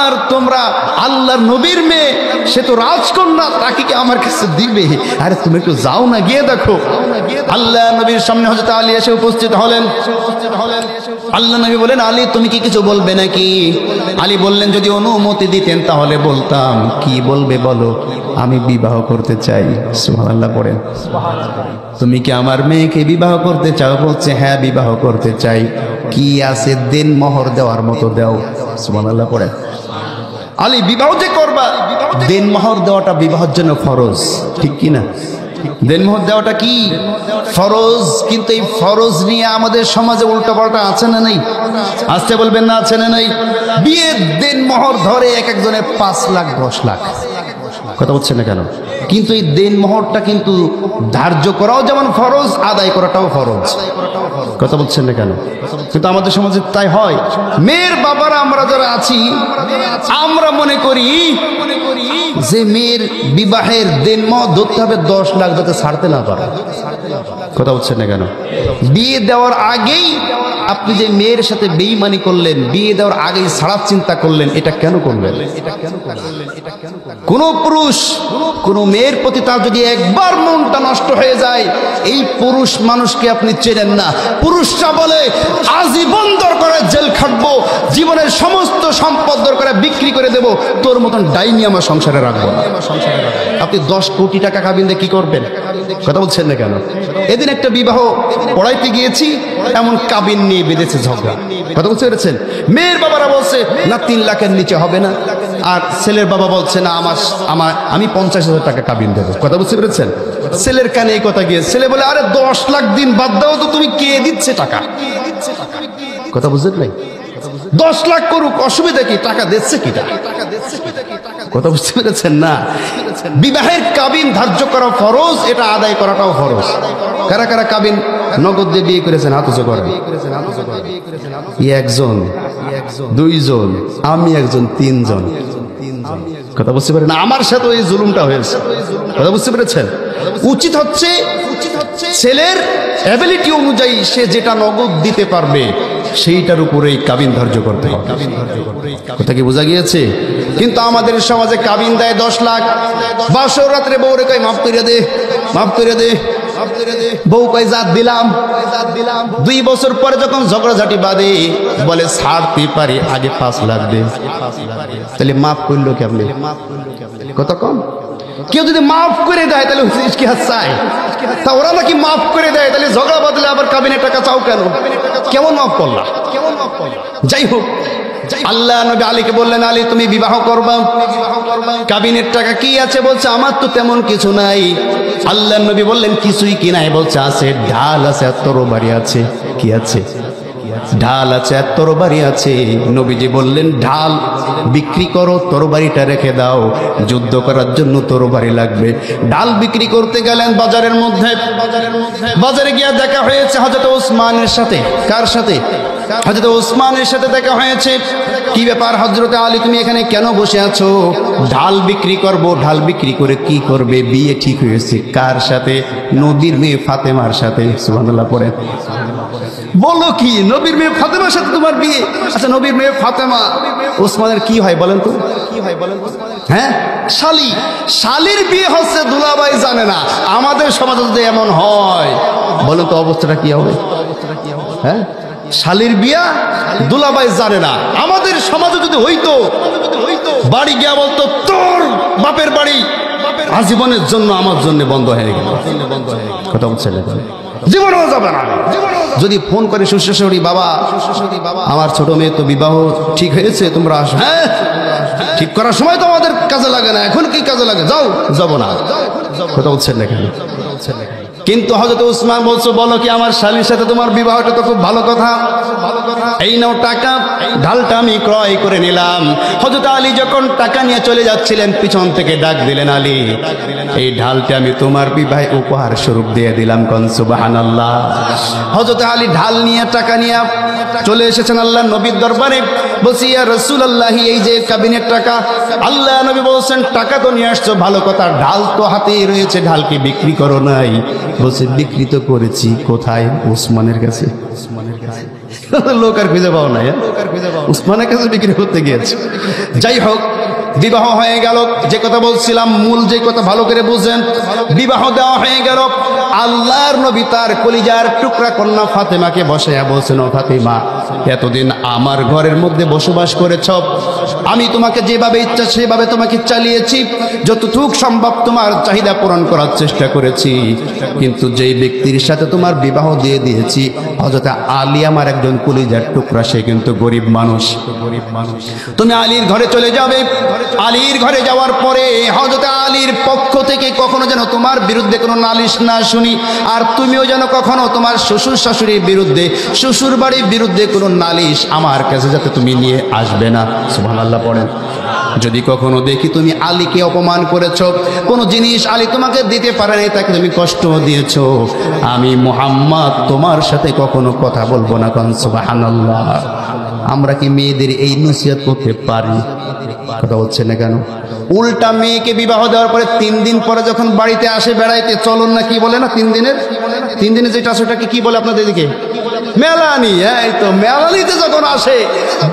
আর তোমরা আল্লাহর নবীর মেয়ে, সে তো রাজকন্যা, তাকে কি আমার কাছে দিবে? আরে তুমি একটু যাও না, গিয়ে দেখো। আল্লাহ নবীর সামনে হযরত আলী এসে উপস্থিত হলেন। আল্লাহ নবী বলেন, আলী তুমি কি কিছু বলবে নাকি? আলী বললেন, যদি অনুমতি দিতেন তাহলে বলতাম। কি বলবে বলো? আমি বিবাহ করতে চাই। সুবহানাল্লাহ পড়েন। তুমি কি আমার মেয়েকে বিবাহ করতে চাও? বলছে, হ্যাঁ বিবাহ করতে চাই। কি আছে দেন মোহর দেওয়ার মতো দাও। সুবহানাল্লাহ পড়েন। আলী বিবাহ যে করবা, দেন মোহর দেওয়াটা বিবাহের জন্য ফরজ, ঠিক কি না? দেনমোহর দেওয়াটা কি ফরজ। কিন্তু এই ফরজ নিয়ে আমাদের সমাজে উল্টোপাল্টা আছে না নেই? আসতে বলবেন না, আছে না নেই? বিয়ের দেনমোহর ধরে এক একজনের 5 লাখ 10 লাখ। কথা বলছেন না কেন? কিন্তু এই দেনমোহরটা কিন্তু ধার্য করাও যেমন ফরজ, আদায় করাটাও ফরজ। কথা বলছেন না কেন? কিন্তু আমাদের সমাজে তাই হয়। মেয়ের বাবারা আমরা যারা আছি, আমরা মনে করি যে মেয়ের বিবাহের দেনমোহর ধরতে হবে 10 লাখ, যাতে ছাড়তে না পারে। কথা বলছেন না কেন? বিয়ে দেওয়ার আগেই আপনি যে মেয়ের সাথে বেঈমানি করলেন, বিয়ে দেওয়ার আগেই ছাড়ার চিন্তা করলেন, এটা কেন করলেন? কোন পুরুষ কোন মেয়ের প্রতি তার যদি একবার মনটা নষ্ট হয়ে যায়, এই পুরুষ মানুষকে আপনি চেনেন না। পুরুষরা বলে, আজীবন দরকারে জেল খাটবো, জীবনের সমস্ত সম্পদ দরকারে বিক্রি করে দেব, তোর মতন ডাইনি আমার সংসারে রাখবো না। আপনি 10 কোটি টাকা কাবিন দিয়ে কি করবেন? কথা বলছেন না কেন? এদিন একটা বিবাহ পড়াইতে গিয়েছি, এমন কাবিন নিয়ে বেঁধেছে ঝগড়া। কথা বুঝতে পেরেছেন? মেয়ের বাবারা বলছে না 3 লাখের নিচে হবে না, আর ছেলের বাবা বলছে না আমি 50,000 টাকা কাবিন দেবো। কথা বুঝতে পেরেছেন? ছেলের কানে এই কথা গিয়ে ছেলে বলে, আরে 10 লাখ দিন বাদ দাও তো, তুমি কে দিচ্ছে টাকা? কথা বুঝলেন নাই? 10 লাখ করুক, অসুবিধা কি? টাকা দিচ্ছে কি? কথা বুঝতে পেরেছেন না? বিবাহের কাবিন ধার্য করা ফরজ, এটা আদায় করাটাও ফরজ। কারা কারা কাবিন নগদ দিয়ে বিয়ে করেছেন? হাত উঁচু করেন। একজন, 2 জন, আমি একজন, 3 জন। কথা বুঝতে পারেন? আমার সাথে এই জুলুমটা হয়েছে। কথা বুঝতে পেরেছেন? উচিত হচ্ছে ছেলের অ্যাবিলিটি অনুযায়ী সে যেটা নগদ দিতে পারবে সেইটার উপরেই কাবিন ধার্য করতে হবে। কথা কি বোঝা গিয়েছে? কিন্তু আমাদের সমাজে কাবিন দেয় 10 লাখ, বাসর রাত্রে বউরে কয় মাফ করে দে, মাফ করে দে। বউ কয় জাত দিলাম। 2 বছর পরে যখন ঝগড়াঝাটি বাঁধে, বলে ছাড়তে পারে, আগে 5 লাখ দে। তাহলে মাফ করলো কেমনে? কত কম? কেউ যদি মাফ করে দেয় তাহলে কি চায়? তা ওরা নাকি মাফ করে দেয়, তাহলে ঝগড়া বাঁধলে আবার কাবিনের টাকা চাও কেন? কেমন মাফ করলা? যাই হোক, আল্লাহ নবী আলীকে বললেন, আলী তুমি বিবাহ করবা, কাবিনের টাকা কি আছে? বলছে আমার তো তেমন কিছু নাই। আল্লাহ নবী বললেন, কিছুই কি নাই? বলছে আছে, ঢাল আছে, আর তরবারি আছে। কি আছে? ঢাল আছে, আর তরবারি আছে। নবীজি বললেন, ঢাল বিক্রি করো, তরবারিটা রেখে দাও, যুদ্ধ করার জন্য তরবারি লাগবে। ঢাল বিক্রি করতে গেলেন বাজারের মধ্যে। বাজারে গিয়ে দেখা হয়েছে হযরত ওসমানের সাথে। কার সাথে? হযরত ওসমানের সাথে দেখা হয়েছে। কি ব্যাপার হযরতে আলী, তুমি এখানে কেন বসে আছো? ঢাল বিক্রি করব। ঢাল বিক্রি করে কি করবে? বিয়ে ঠিক হয়েছে। কার সাথে? নবীর মেয়ে ফাতেমার সাথে। সুবহানাল্লাহ পড়েন। বলো কি? নবীর মেয়ে ফাতেমার সাথে তোমার বিয়ে? আচ্ছা, নবীর মেয়ে ফাতেমা ওসমানের কি হয় বলেন তো? হ্যাঁ, শালি, শালির বিয়ে হচ্ছে দুলাভাই জানে না। আমাদের সমাজে যদি এমন হয় বলেন তো অবস্থাটা কি হবে? হ্যাঁ, শালির বিয়া দুলাভাই জানে না। আমাদের সমাজে যদি হইতো, বাড়ি গিয়া বলতো তোর বাপের বাড়ি আজীবনের জন্য আমার জন্য বন্ধ হয়ে গেল। কথা বলছে জীবনেও যাবে না। যদি ফোন করে শ্বশুর বাবা আমার ছোট মেয়ে তো বিবাহ ঠিক হয়েছে, তোমরা আসো। হ্যাঁ, ঠিক করার সময় তো আমাদের কাজে লাগে না, এখন কি কাজে লাগে? যাও, যাব না। কথা বলছেন না কেন? কিন্তু হযরত উসমান বলছো, বলো কি আমার শালীর সাথে তোমার বিবাহটা তো খুব ভালো কথা। এই নাও টাকা, ঢালটা আমি ক্রয় করে নিলাম। হযরত আলী যখন টাকা নিয়ে চলে যাচ্ছিলেন, পিছন থেকে ডাক দিলেন, আলী এই ঢালটা আমি তোমার বিবাহে উপহার স্বরূপ দিয়ে দিলাম। কোন সুবহানাল্লাহ। হযরত আলী ঢাল নিয়ে টাকা নিয়ে চলে এসেছেন আল্লাহর নবীর দরবারে। বলছি, ইয়া রাসূলুল্লাহ, এই যে কাবিনের টাকা। আল্লাহ নবী বলছেন, টাকা তো নিয়ে আসছো ভালো কথা, ঢাল তো হাতেই রয়েছে, ঢাল কি বিক্রি করো নাই? বলছে, বিক্রি তো করেছি। কোথায়? উসমানের কাছে। লোক আর খুঁজে পাও না, উসমানের কাছে বিক্রি করতে গিয়েছে। যাই হোক, বিবাহ হয়ে গেল। যে কথা বলছিলাম, মূল যে কথা ভালো করে বুঝেন, বিবাহ দেওয়া হয়ে গেল। আল্লাহর নবী তার কলিজার টুকরা কন্যা ফাতেমাকে বসাইয়া বলছেন, ও ফাতেমা, এতদিন আমার ঘরের মধ্যে বসবাস করেছ, আমি তোমাকে যেভাবে ইচ্ছা সেভাবে তোমাকে চালিয়েছি, যতটুক সম্ভব তোমার চাহিদা পূরণ করার চেষ্টা করেছি। কিন্তু যেই ব্যক্তির সাথে তোমার বিবাহ দিয়ে দিয়েছি, হযরত আলী আমার একজন কলিজার টুকরা, সে কিন্তু গরিব মানুষ। তুমি আলীর ঘরে চলে যাবে। আলীর ঘরে যাওয়ার পরে হযরত আলীর পক্ষ থেকে কখনো যেন তোমার বিরুদ্ধে কোনো নালিশ না শুনি, আর তুমিও যেন কখনো তোমার শ্বশুর শাশুড়ির বিরুদ্ধে, শ্বশুর বাড়ির বিরুদ্ধে কোনো নালিশ আমার কাছে যাতে তুমি নিয়ে আসবে না। সুবহানাল্লাহ পড়েন। যদি কখনো দেখি তুমি আলীকে অপমান করেছ, কোনো জিনিস আলী তোমাকে দিতে পারে নাই, তাকে তুমি কষ্ট দিয়েছ, আমি মুহাম্মদ তোমার সাথে কখনো কথা বলবো না। কোন সুবহানাল্লাহ। আমরা কি মেয়েদের এই নসিহত করতে পারি? কথা হচ্ছে না কেন? উল্টা মেয়েকে বিবাহ দেওয়ার পরে 3 দিন পরে যখন বাড়িতে আসে বেড়াইতে, চলুন না কি বলে না, 3 দিনের যেটা আছে ওটাকে কি বলে আপনাদের দিকে? মেলানি। এই তো মেলানিতে যখন আসে,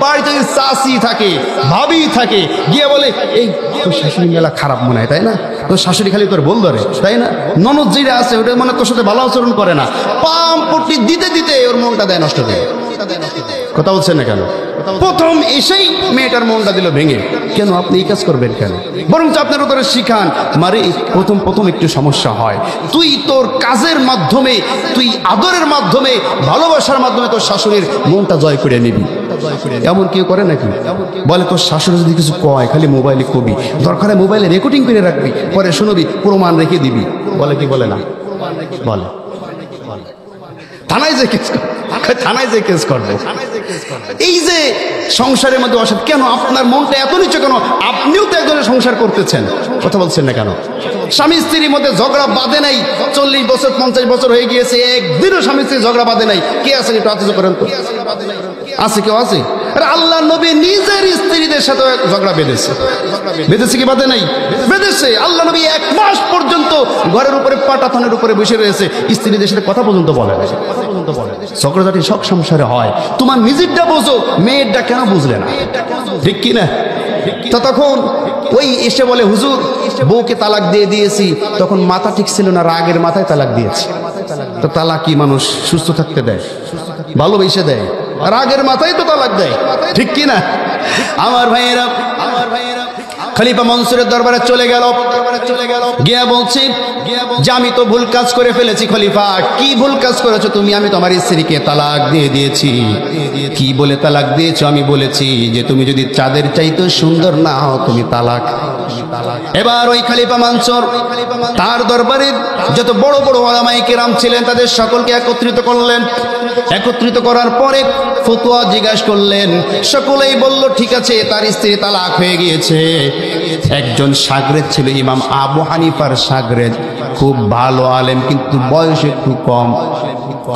বাড়িতে যদি চাচি থাকে, ভাবি থাকে, গিয়ে বলে, এই তোর শাশুড়ি মেলা খারাপ মনে হয়, তাই না? তোর শাশুড়ি খালি তোর বল ধরে, তাই না? ননদ যেটা আছে ওটা মানে তোর সাথে ভালো আচরণ করে না, পাম পট্টি দিতে দিতে ওর মনটা দেয় নষ্ট দেয়। কথা বলছেন না কেন? প্রথম এসেই মেয়েটার মনটা দিল ভেঙে। কেন আপনি এই কাজ করবেন কেন? বরং আপনার ওদের শিখান, মারে প্রথম একটু সমস্যা হয়, তুই তোর কাজের মাধ্যমে, তুই আদরের মাধ্যমে, ভালোবাসার মাধ্যমে তোর শাশুড়ির মনটা জয় করে নিবি। এমন কেউ করে নাকি? বলে তোর শাশুড়ি যদি কিছু কয় খালি মোবাইলে কবি, দরকার হয় মোবাইলে রেকর্ডিং করে রাখবি, পরে শুনবি, প্রমাণ রেখে দিবি। বলে কি বলে না? বলে থানায় যে কেস করবে। এই যে সংসারের মধ্যে অসাধ কেন? আপনার মনটা এত নিচে কেন? আপনিও তো একজনের সংসার করতেছেন, কথা বলছেন না কেন? স্বামী স্ত্রীর মধ্যে ঝগড়া বাঁধে নাই, 40 বছর 50 বছর হয়ে গিয়েছে, একদিনও স্বামী স্ত্রী ঝগড়া বাঁধে নাই। কে আছে একটু আত্মীয় করেন তো? আছে কেউ আছে? আরে আল্লাহ নবী নিজের স্ত্রীদের সাথে ঝগড়া বেঁধেছে কি বাঁধে নাই? বেঁধেছে। আল্লাহ নবী 1 মাস পর্যন্ত ঘরের উপরে পাটাতনের উপরে বসে রয়েছে, স্ত্রীদের সাথে কথা পর্যন্ত বলে। ঝগড়াঝাটি সব সংসারে হয়। তোমার নিজেরটা বোঝো, মেয়েরটা কেন বুঝলে না? ঠিক কি না? তো তখন ওই এসে বলে, হুজুর বউকে তালাক দিয়ে দিয়েছি। তখন মাথা ঠিক ছিল না, রাগের মাথায় তালাক দিয়েছে। তো তালাক কি মানুষ সুস্থ থাকতে দেয়? ভালোবেসে দেয়, রাগের মাথায় তো তালাক দেয়। ঠিক কি না? আমার ভাইয়েরা, খলিফা মনসুরের দরবারে চলে গেল, গিয়া বলছি যে আমি তো ভুল কাজ করে ফেলেছি। খলিফা, কি ভুল কাজ করেছো তুমি? আমি তোমার স্ত্রীকে তালাক দিয়ে দিয়েছি। কি বলে তালাক দিয়েছো? আমি বলেছি যে তুমি যদি চাঁদের চাইতে সুন্দর না হও তুমি তালাক। এবার ওই খলিফা মনসুর তার দরবারে যত বড় বড় উলামায়ে কেরাম ছিলেন তাদের সকলকে একত্রিত করলেন। একত্রিত করার পরে ফতোয়া জিজ্ঞাসা করলেন। সকলেই বলল ঠিক আছে, তার স্ত্রী তালাক হয়ে গিয়েছে। একজন শাগরেদ ছিল, ইমাম আবু হানিফার শাগরেদ, খুব ভালো আলেম কিন্তু বয়স একটু কম।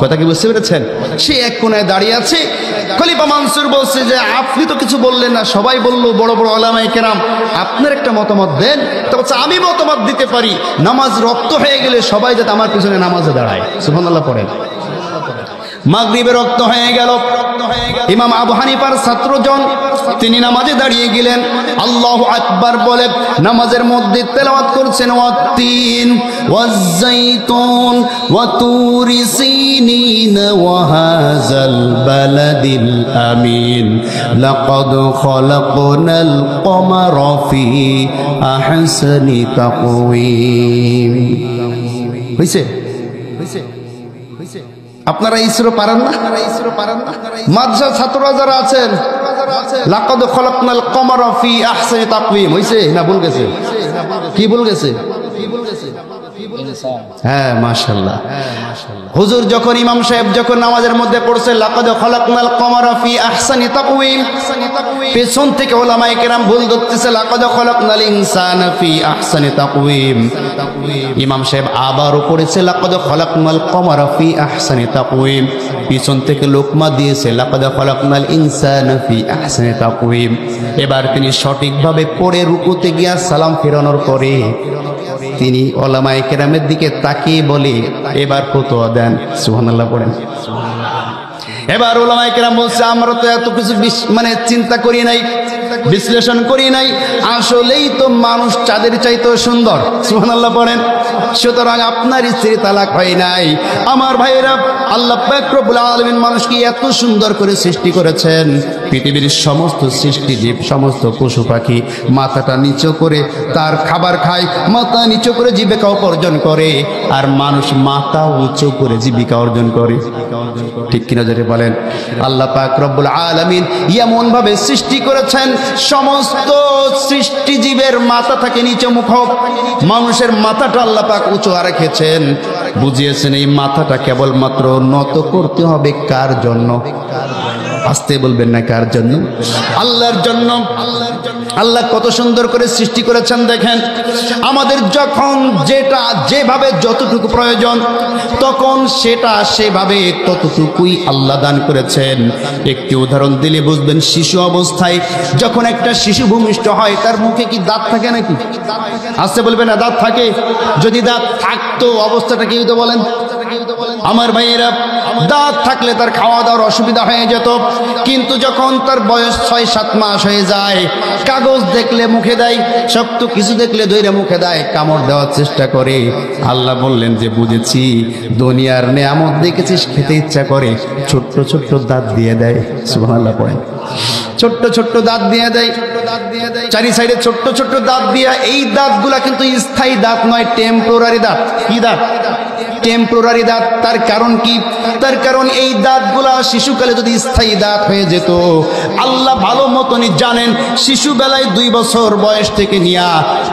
কথা কি বুঝতে পেরেছেন? সে এক কোণায় দাঁড়িয়ে আছে। খলিফা মনসুর বলছে যে আপনি তো কিছু বললেন না, সবাই বলল বড় বড় উলামায়ে কেরাম, আপনার একটা মতামত দেন। তো বলছে আমি মতামত দিতে পারি, নামাজ রক্ত হয়ে গেলে সবাই যাতে আমার পিছনে নামাজে দাঁড়ায়। সুবহানাল্লাহ পড়েন। মাগরিবের রক্ত হয়ে গেল। ইমাম আবু হানিফার ছাত্রজন তিনি নামাজে দাঁড়িয়ে গেলেন, আল্লাহু আকবার বলে নামাজের মধ্যে তেলাওয়াত করছেন, ওয়াত্তিন ওয়াজ্জাইতুন ওয়া তুরি সিনিন ওয়া হাযাল বালাদিল আমিন লাকাদ খালাকনাল কমারা ফি আহসানি তাকওয়িম। হইছে? আপনারা ইসরো পারেন না? মাদ্রাসা ছাত্ররা যারা আছেন, লাকাদ খালাকনাল কমারা ফি আহসানি তাকওয়িম হইছে না ভুল গেছে? কি ভুল গেছে? হ্যাঁ, মাশাআল্লাহ। হুজুর যখন ইমাম সাহেব যখন নামাজের মধ্যে পড়ছে লাকাদ খালাকনাল কমারা ফি আহসানি তাকওয়িম, পেছন থেকে উলামায়ে কেরাম ভুল ধরতেছে লাকাদ খালাকনাল ইনসানা ফি আহসানি তাকওয়িম। ইমাম সাহেব আবারও পড়েছে লাকাদ খালাকনাল কমারা ফি আহসানি তাকওয়িম, পিছন থেকে লোকমা দিয়েছে লাকাদ খালাকনাল ইনসানা ফি আহসানি তাকওয়িম। এবার তিনি সঠিকভাবে পড়ে রুকুতে গিয়া সালাম ফেরানোর পরে তিনি উলামায়ে কেরামের দিকে তাকিয়ে বলে, এবার ফতোয়া দেন। সুবহানাল্লাহ পড়েন। এবার উলামায়ে কেরাম বলছে, আমরা তো এত কিছু চিন্তা করি নাই, বিশ্লেষণ করি নাই, আসলেই তো মানুষ চাঁদের চাইতেও সুন্দর। সুবহানাল্লাহ পড়েন। সুতরাং আপনার স্ত্রী তালাক হয় নাই। আমার ভাইয়েরা, আল্লাহ পাক রব্বুল আলামিন মানুষকে এত সুন্দর করে সৃষ্টি করেছেন, পৃথিবীর সমস্ত সৃষ্টিজীব, সমস্ত পশু পাখি মাথাটা নিচু করে তার খাবার খায়, মাথা নিচু করে জীবিকা উপার্জন করে, আর মানুষ মাথা উঁচু করে জীবিকা অর্জন করে। ঠিক কিনা যদি বলেন? আল্লাহ পাক রব্বুল আলামিন এমন ভাবে সৃষ্টি করেছেন, সমস্ত সৃষ্টিজীবের মাথা থাকে নিচু মুখ, মানুষের মাথাটা আল্লাহ পাক উঁচু রেখেছেন। বুঝিয়েছেন এই মাথাটা কেবলমাত্র নত করতে হবে কার জন্য? আসতে বলবেন না, কার জন্য? আল্লাহর জন্য। আল্লাহ কত সুন্দর করে সৃষ্টি করেছেন দেখেন। আমাদের যখন যেটা যেভাবে যতটুকু প্রয়োজন, তখন সেটা সেভাবে ততটুকুই আল্লাহ দান করেছেন। একটি উদাহরণ দিলে বুঝবেন। শিশু অবস্থায় যখন একটা শিশু ভূমিষ্ঠ হয়, তার মুখে কি দাঁত থাকে নাকি? আসতে বলবেন না, দাঁত থাকে? যদি দাঁত থাকতো অবস্থাটা কি হতো বলেন? আমার ভাইয়েরা, দাঁত থাকলে তার খাওয়া দাওয়ার অসুবিধা হয়ে যেত। কিন্তু যখন তার বয়স 6-7 মাস হয়ে যায়, কাগজ দেখলে মুখে দেয়, শক্ত কিছু দেখলে ধরে মুখে দেয়, কামড় দেওয়ার চেষ্টা করে। আল্লাহ বললেন যে, বুঝেছি, দুনিয়ার নেয়ামত দেখেছিস, খেতে ইচ্ছা করে, ছোট্ট ছোট্ট দাঁত দিয়ে দেয়। সুবহানাল্লাহ পড়েন। ছোট্ট ছোট্ট দাঁত দিয়ে দেয়, চারি সাইডে ছোট্ট ছোট্ট দাঁত দিয়া। এই দাঁতগুলা কিন্তু স্থায়ী দাঁত নয়, টেম্পোরারি দাঁত। কি দাঁত? টেম্পোরারি দাঁত। তার কারণ কি? তার কারণ এই দাঁতগুলা শিশুকালে যদি স্থায়ী দাঁত হয়ে যেত, আল্লাহ ভালো মতনই জানেন, শিশু বেলায় 2 বছর বয়স থেকে নিয়ে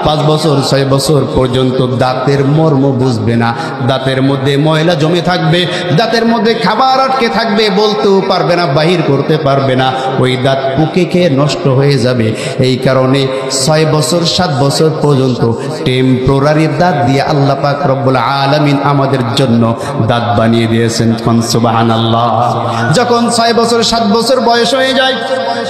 5 বছর 6 বছর পর্যন্ত দাঁতের মর্ম বুঝবে না, দাঁতের মধ্যে ময়লা জমে থাকবে, দাঁতের মধ্যে খাবার আটকে থাকবে, বলতেও পারবে না, বাহির করতে পারবে না, ওই দাঁত পুকে খেয়ে নষ্ট হয়ে যাবে। এই কারণে 6 বছর 7 বছর পর্যন্ত টেম্পোরারি দাঁত দিয়ে আল্লাহ পাক রব্বুল আলামিন আমাদের জন্য দাঁত বানিয়ে দিয়েছেন। সুবহানাল্লাহ। যখন 6 বছর 7 বছর বয়স হয়ে যায়,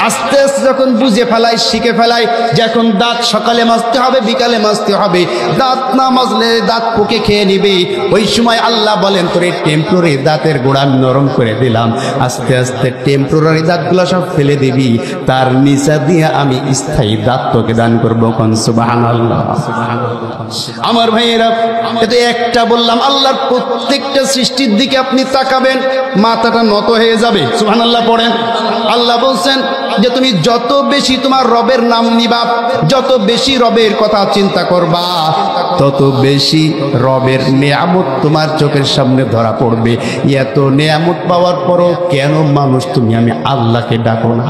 আস্তে আস্তে যখন বুঝে ফেলায়, শিখে ফেলায় যে এখন দাঁত সকালে মাজতে হবে, বিকালে মাজতে হবে, দাঁত না মাজলে দাঁত পুকে খেয়ে নিবে, ওই সময় আল্লাহ বলেন, তোর এই টেম্পোরারি দাঁতের গোড়া নরম করে দিলাম, আস্তে আস্তে টেম্পোরারি দাঁতগুলো সব ফেলে দিবি, তার নিচা দিয়ে আমি স্থায়ী দাঁত তোকে দান করবো। সুবহানাল্লাহ। আমার ভাইয়েরা, এটা একটা বললাম, আল্লাহর প্রত্যেকটা সৃষ্টির দিকে আপনি তাকাবেন, মাথাটা নত হয়ে যাবে। সুবহানাল্লাহ পড়েন। আল্লাহ বলছেন যে তুমি যত বেশি তোমার রবের নাম নিবা, যত বেশি রবের কথা চিন্তা করবা, তত বেশি রবের নেয়ামত তোমার চোখের সামনে ধরা পড়বে। এত নেয়ামত পাওয়ার পরও কেন মানুষ তুমি আমি আল্লাহকে ডাকো না?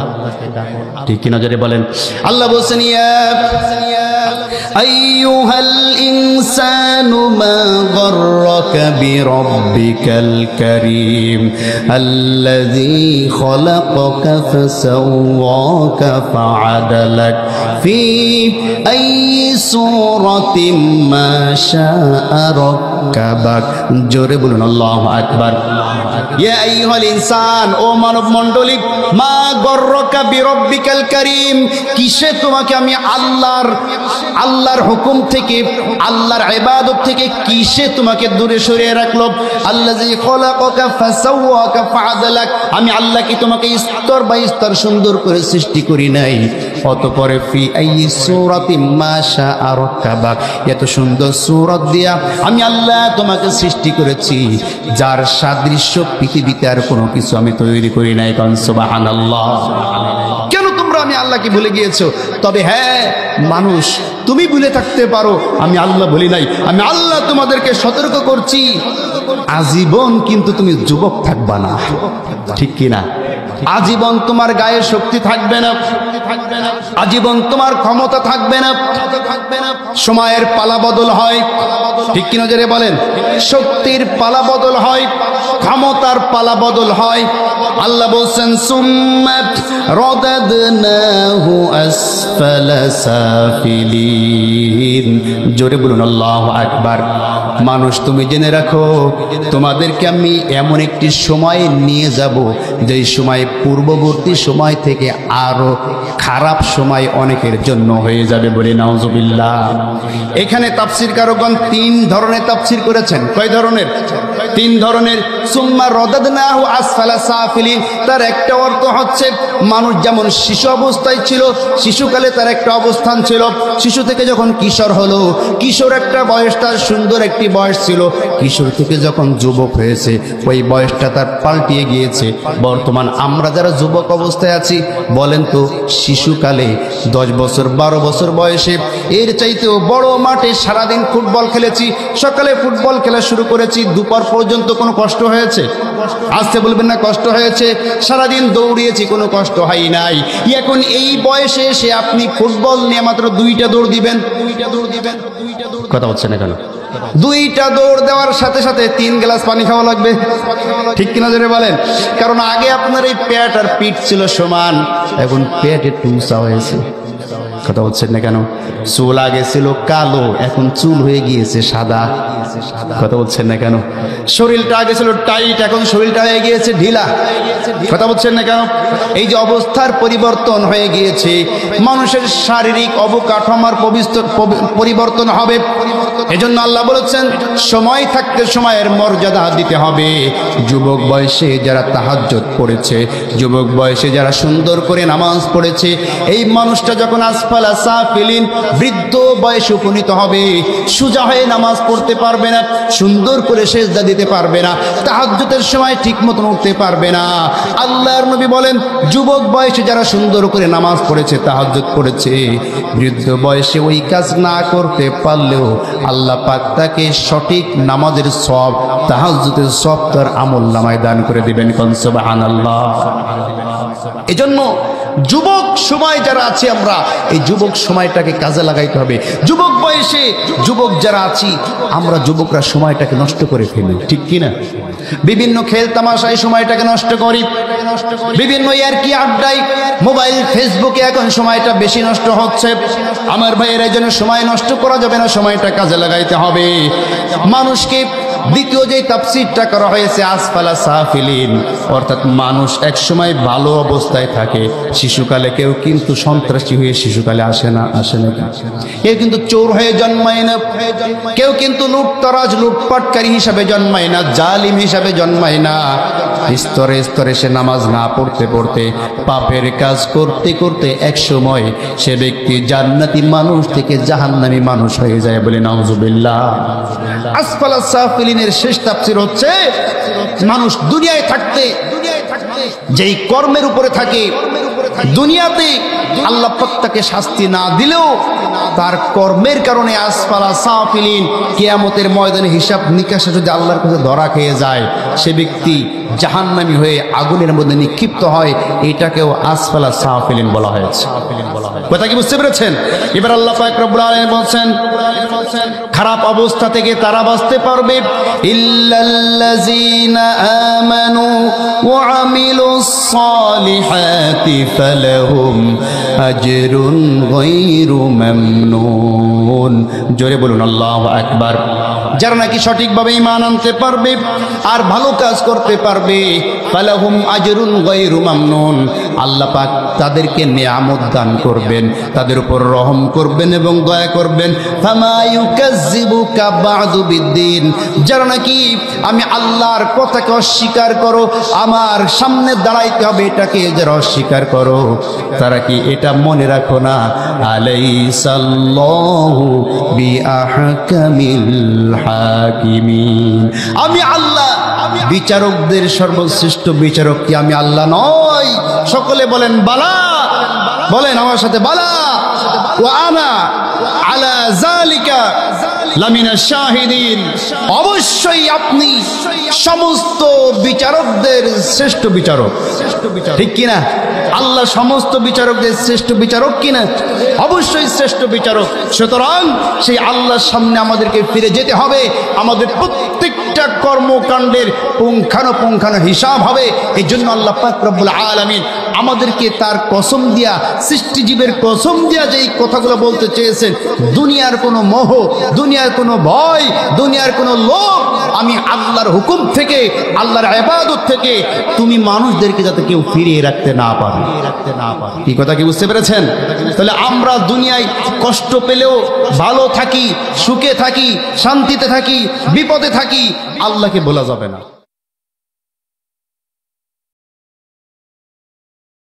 ঠিক কি নজরে বলেন? আল্লাহ বলছেন, ইয়া আইয়ুহাল ইনসানু মা গররাকা বিরাব্বিকাল কারীম আল্লাযী খালাকাকা ফাসাওয়াকা ফাআদালাক ফি আইয়ি সূরাতিন মা শাআ রাক্কাবাক। জোরে বলুন আল্লাহু আকবার। ইয়া আইয়ুহাল ইনসান, ও মানব মণ্ডলী, মা গররাকা বিরব্বিকাল কারীম, কিসে তোমাকে আমি আল্লাহর হুকুম থেকে, আল্লাহর ইবাদত থেকে কিসে তোমাকে দূরে সরিয়ে রাখলো? আল্লাযী খলাকাকা ফাসাওয়াকা ফাআদালাক, আমি আল্লাহ কি তোমাকে স্তর বাই স্তর সুন্দর করে সৃষ্টি করি নাই? অতঃপরে ফি আইয়ি সূরাতিম মা শাআ রাক্কাবাক, এত সুন্দর সূরত দিয়া আমি আল্লাহ তোমাকে সৃষ্টি করেছি, যার সাদৃশ্য পৃথিবীতে আর কোনো কিছু আমি তৈরি করি নাই। কান সুবহানাল্লাহ। কেন তোমরা আমি আল্লাহকে ভুলে গিয়েছো? তবে হ্যাঁ মানুষ, তুমি ভুলে থাকতে পারো, আমি আল্লাহ বলি নাই। আমি আল্লাহ তোমাদেরকে সতর্ক করছি, আজীবন কিন্তু তুমি যুবক থাকবা না, ঠিক কিনা? আজীবন তোমার গায়ে শক্তি থাকবে না, আজীবন তোমার ক্ষমতা থাকবে না। সময়ের পালা বদল হয়, ঠিক কিনা জোরে বলেন? শক্তির পালা বদল হয়, ক্ষমতার পালা বদল হয়। আল্লাহ বলছেন সুম্মা রাদাদনাহু আসফালা সাফিলিন। জোরে বলুন আল্লাহু আকবার। মানুষ, তুমি জেনে রাখো, তোমাদেরকে আমি এমন একটি সময় নিয়ে যাব, যেই সময় পূর্ববর্তী সময় থেকে আরো খারাপ সময় অনেকের জন্য হয়ে যাবে। বলে নাউজুবিল্লাহ। এখানে তাফসীরকারগণ 3 ধরনের তাফসীর করেছেন। কয় ধরনের? 3 ধরনের। সুম্মা রাদাদনাহু আসফালা সাফিলিন, তার একটা অর্থ হচ্ছে মানুষ যেমন শিশু অবস্থায় ছিল, শিশুকালে তার একটা অবস্থান ছিল, শিশু থেকে যখন কিশোর হলো, কিশোর একটা বয়স, তার সুন্দর একটি বয়স ছিল, কিশোর থেকে যখন যুবক হয়েছে, ওই বয়সটা তার পাল্টিয়ে গিয়েছে। বর্তমান আমরা যারা যুবক অবস্থায় আছি, বলেন তো, শিশুকালে 10 বছর 12 বছর বয়সে এর চাইতেও বড় মাঠে সারাদিন ফুটবল খেলেছি, সকালে ফুটবল খেলা শুরু করেছি, দুপুর পর্যন্ত কোনো কষ্ট হয়েছে? আসতে বলবেন না কষ্ট হয়েছে? সারাদিন দৌড়িয়েছি, কোনো কষ্ট হয় নাই। এখন এই বয়সে এসে আপনি ফুটবল নিয়ে মাত্র 2টা দৌড় দিবেন, কথা হচ্ছে না কেন? 2টা দৌড় দেওয়ার সাথে সাথে 3 গ্লাস পানি খাওয়া লাগবে, ঠিক কিনা জোরে বলেন? কারণ আগে আপনার এই পেট আর পিঠ ছিল সমান, এখন পেট একটু উঁচা হয়েছে, কথা বলছেন না কেন? চুল আগে ছিল কালো, এখন চুল হয়ে গিয়েছে সাদা, কথা বলছেন না কেন? শরীরটা আগে ছিল টাইট, এখন শরীরটা হয়ে গিয়েছে ঢিলা, কথা বলছেন না কেন? এই যে অবস্থার পরিবর্তন হয়ে গিয়েছে, মানুষের শারীরিক অবকাঠামোর পরিবর্তন হবে। এজন্য আল্লাহ বলেছেন সময় থাকতে সময়ের মর্যাদা দিতে হবে। যুবক বয়সে যারা তাহাজ্জুদ পড়েছে, যুবক বয়সে যারা সুন্দর করে নামাজ পড়েছে, এই মানুষটা যখন আসফালা সাফিলিন, বৃদ্ধ বয়সে উপনীত হবে, সোজা হয়ে নামাজ পড়তে পারবে না, সুন্দর করে সেজদা দিতে পারবে না, তাহাজ্জুদের সময় ঠিক মতন উঠতে পারবে না। আল্লাহর নবী বলেন, যুবক বয়সে যারা সুন্দর করে নামাজ পড়েছে, তাহাজ্জুদ পড়েছে, বৃদ্ধ বয়সে ওই কাজ না করতে পারলেও আল্লাহ পাক তাকে সঠিক নামাজের সওয়াব, তাহাজ্জুদের সওয়াব তার আমলনামায় দান করে দিবেন। কোন সুবহানাল্লাহ। এজন্য যুবক সময় যারা আছি আমরা, এই যুবক সময়টাকে কাজে লাগাইতে হবে। যুবক বয়সে যুবক যারা আছি আমরা, যুবকরা সময়টাকে নষ্ট করে ফেলি, ঠিক কিনা? বিভিন্ন খেল তামাশায় সময়টাকে নষ্ট করি, বিভিন্ন ইয়ারকি আড্ডায়, মোবাইল ফেসবুকে এখন সময়টা বেশি নষ্ট হচ্ছে। আমার ভাইয়ের এই জন্য সময় নষ্ট করা যাবে না, সময়টা কাজে লাগাইতে হবে। মানুষকে দ্বিতীয় যে তাফসীরটা করা হয়েছে আসফালা সাফিলিন, অর্থাৎ মানুষ এক সময় ভালো অবস্থায় থাকে, শিশুকালে কেউ কিন্তু সন্ত্রাসী হয়ে শিশুকালে আসে না, কেউ কিন্তু চোর হয়ে জন্মায় না, কেউ কিন্তু লুটতরাজ লুটপাটকারী হিসাবে জন্মায় না, জালিম হিসাবে জন্মায় না। স্তরে স্তরে সে নামাজ না পড়তে পড়তে, পাপের কাজ করতে করতে এক সময় সে ব্যক্তি জান্নাতি মানুষ থেকে জাহান্নামী মানুষ হয়ে যায়। বলে নাউজুবিল্লাহ। আসফালা সাফিলিনের শেষ তাফসীর হচ্ছে, মানুষ দুনিয়ায় থাকতে যেই কর্মের উপরে থাকে, দুনিয়াতে আল্লাহ পাক তাকে শাস্তি না দিলেও তার কর্মের কারণে আসফালা সাফিলিন, কিয়ামতের ময়দানে হিসাব নিকাশে যদি আল্লাহর কাছে ধরা খেয়ে যায়, সে ব্যক্তি জাহান্নামী হয়ে আগুনের মধ্যে নিক্ষিপ্ত হয়। এটাকেও আসফালা সাফিলিন বলা হয়েছে। কথা কি বুঝতে পেরেছেন? এবার আল্লাহ পাক রব্বুল আলামিন বলছেন, খারাপ অবস্থা থেকে তারা বাঁচতে পারবে, ইল্লাল্লাযীনা আমানু ওয়া আমিলুস সালিহাতি ফালাহুম আজরুন গায়রু মামনুন। জোরে বলুন আল্লাহু আকবার। যারা নাকি সঠিকভাবে ঈমান আনতে পারবে আর ভালো কাজ করতে পারবে, ফালাহুম আজরুন গায়রু মামনুন, আল্লাহ পাক তাদেরকে নিয়ামত দান করবেন, তাদের উপর রহম করবেন এবং দয়া করবেন। ফামা ইউকাজ্জিবুকা বা'দু বিদ্দিন, যারা নাকি আমি আল্লাহর কথাকে অস্বীকার করো, আমার সামনে দাঁড়াইতে হবে এটাকে যারা অস্বীকার করো, তারা কি এটা মনে রাখো না, আলাইসাল্লাহু বিআহকামিল হাকিমিন, আমি আল্লাহ বিচারকদের সর্বশ্রেষ্ঠ বিচারক কি আমি আল্লাহ নয়? সকলে বলেন বালা, বলেন আমার সাথে বালা। ওয়া আনা আলা যালিকা লামিনা শাহিদিন, অবশ্যই আপনি সমস্ত বিচারকদের শ্রেষ্ঠ বিচারক, ঠিক কিনা? আল্লাহ সমস্ত বিচারকদের শ্রেষ্ঠ বিচারক কিনা? অবশ্যই শ্রেষ্ঠ বিচারক। সুতরাং সেই আল্লাহর সামনে আমাদেরকে ফিরে যেতে হবে, আমাদের প্রত্যেকটা কর্মকাণ্ডের পুঙ্খানুপুঙ্খানু হিসাব হবে। এই জন্য আল্লাহ পাক রব্বুল আলামিন আমাদেরকে তার কসম দিয়া, সৃষ্টিজীবের কসম দিয়া যেই কথাগুলো বলতে চেয়েছেন, দুনিয়ার কোনো মোহ, দুনিয়ার কোনো ভয়, দুনিয়ার কোনো লোভ, আমি আল্লাহর হুকুম থেকে, আল্লাহর ইবাদত থেকে তুমি মানুষদেরকে যাতে কেউ ফিরিয়ে রাখতে না পারে। কি কথা কি বুঝতে পেরেছেন? তাহলে আমরা দুনিয়ায় কষ্ট পেলেও ভালো থাকি, সুখে থাকি, শান্তিতে থাকি, বিপদে থাকি, আল্লাহকে বলা যাবে না।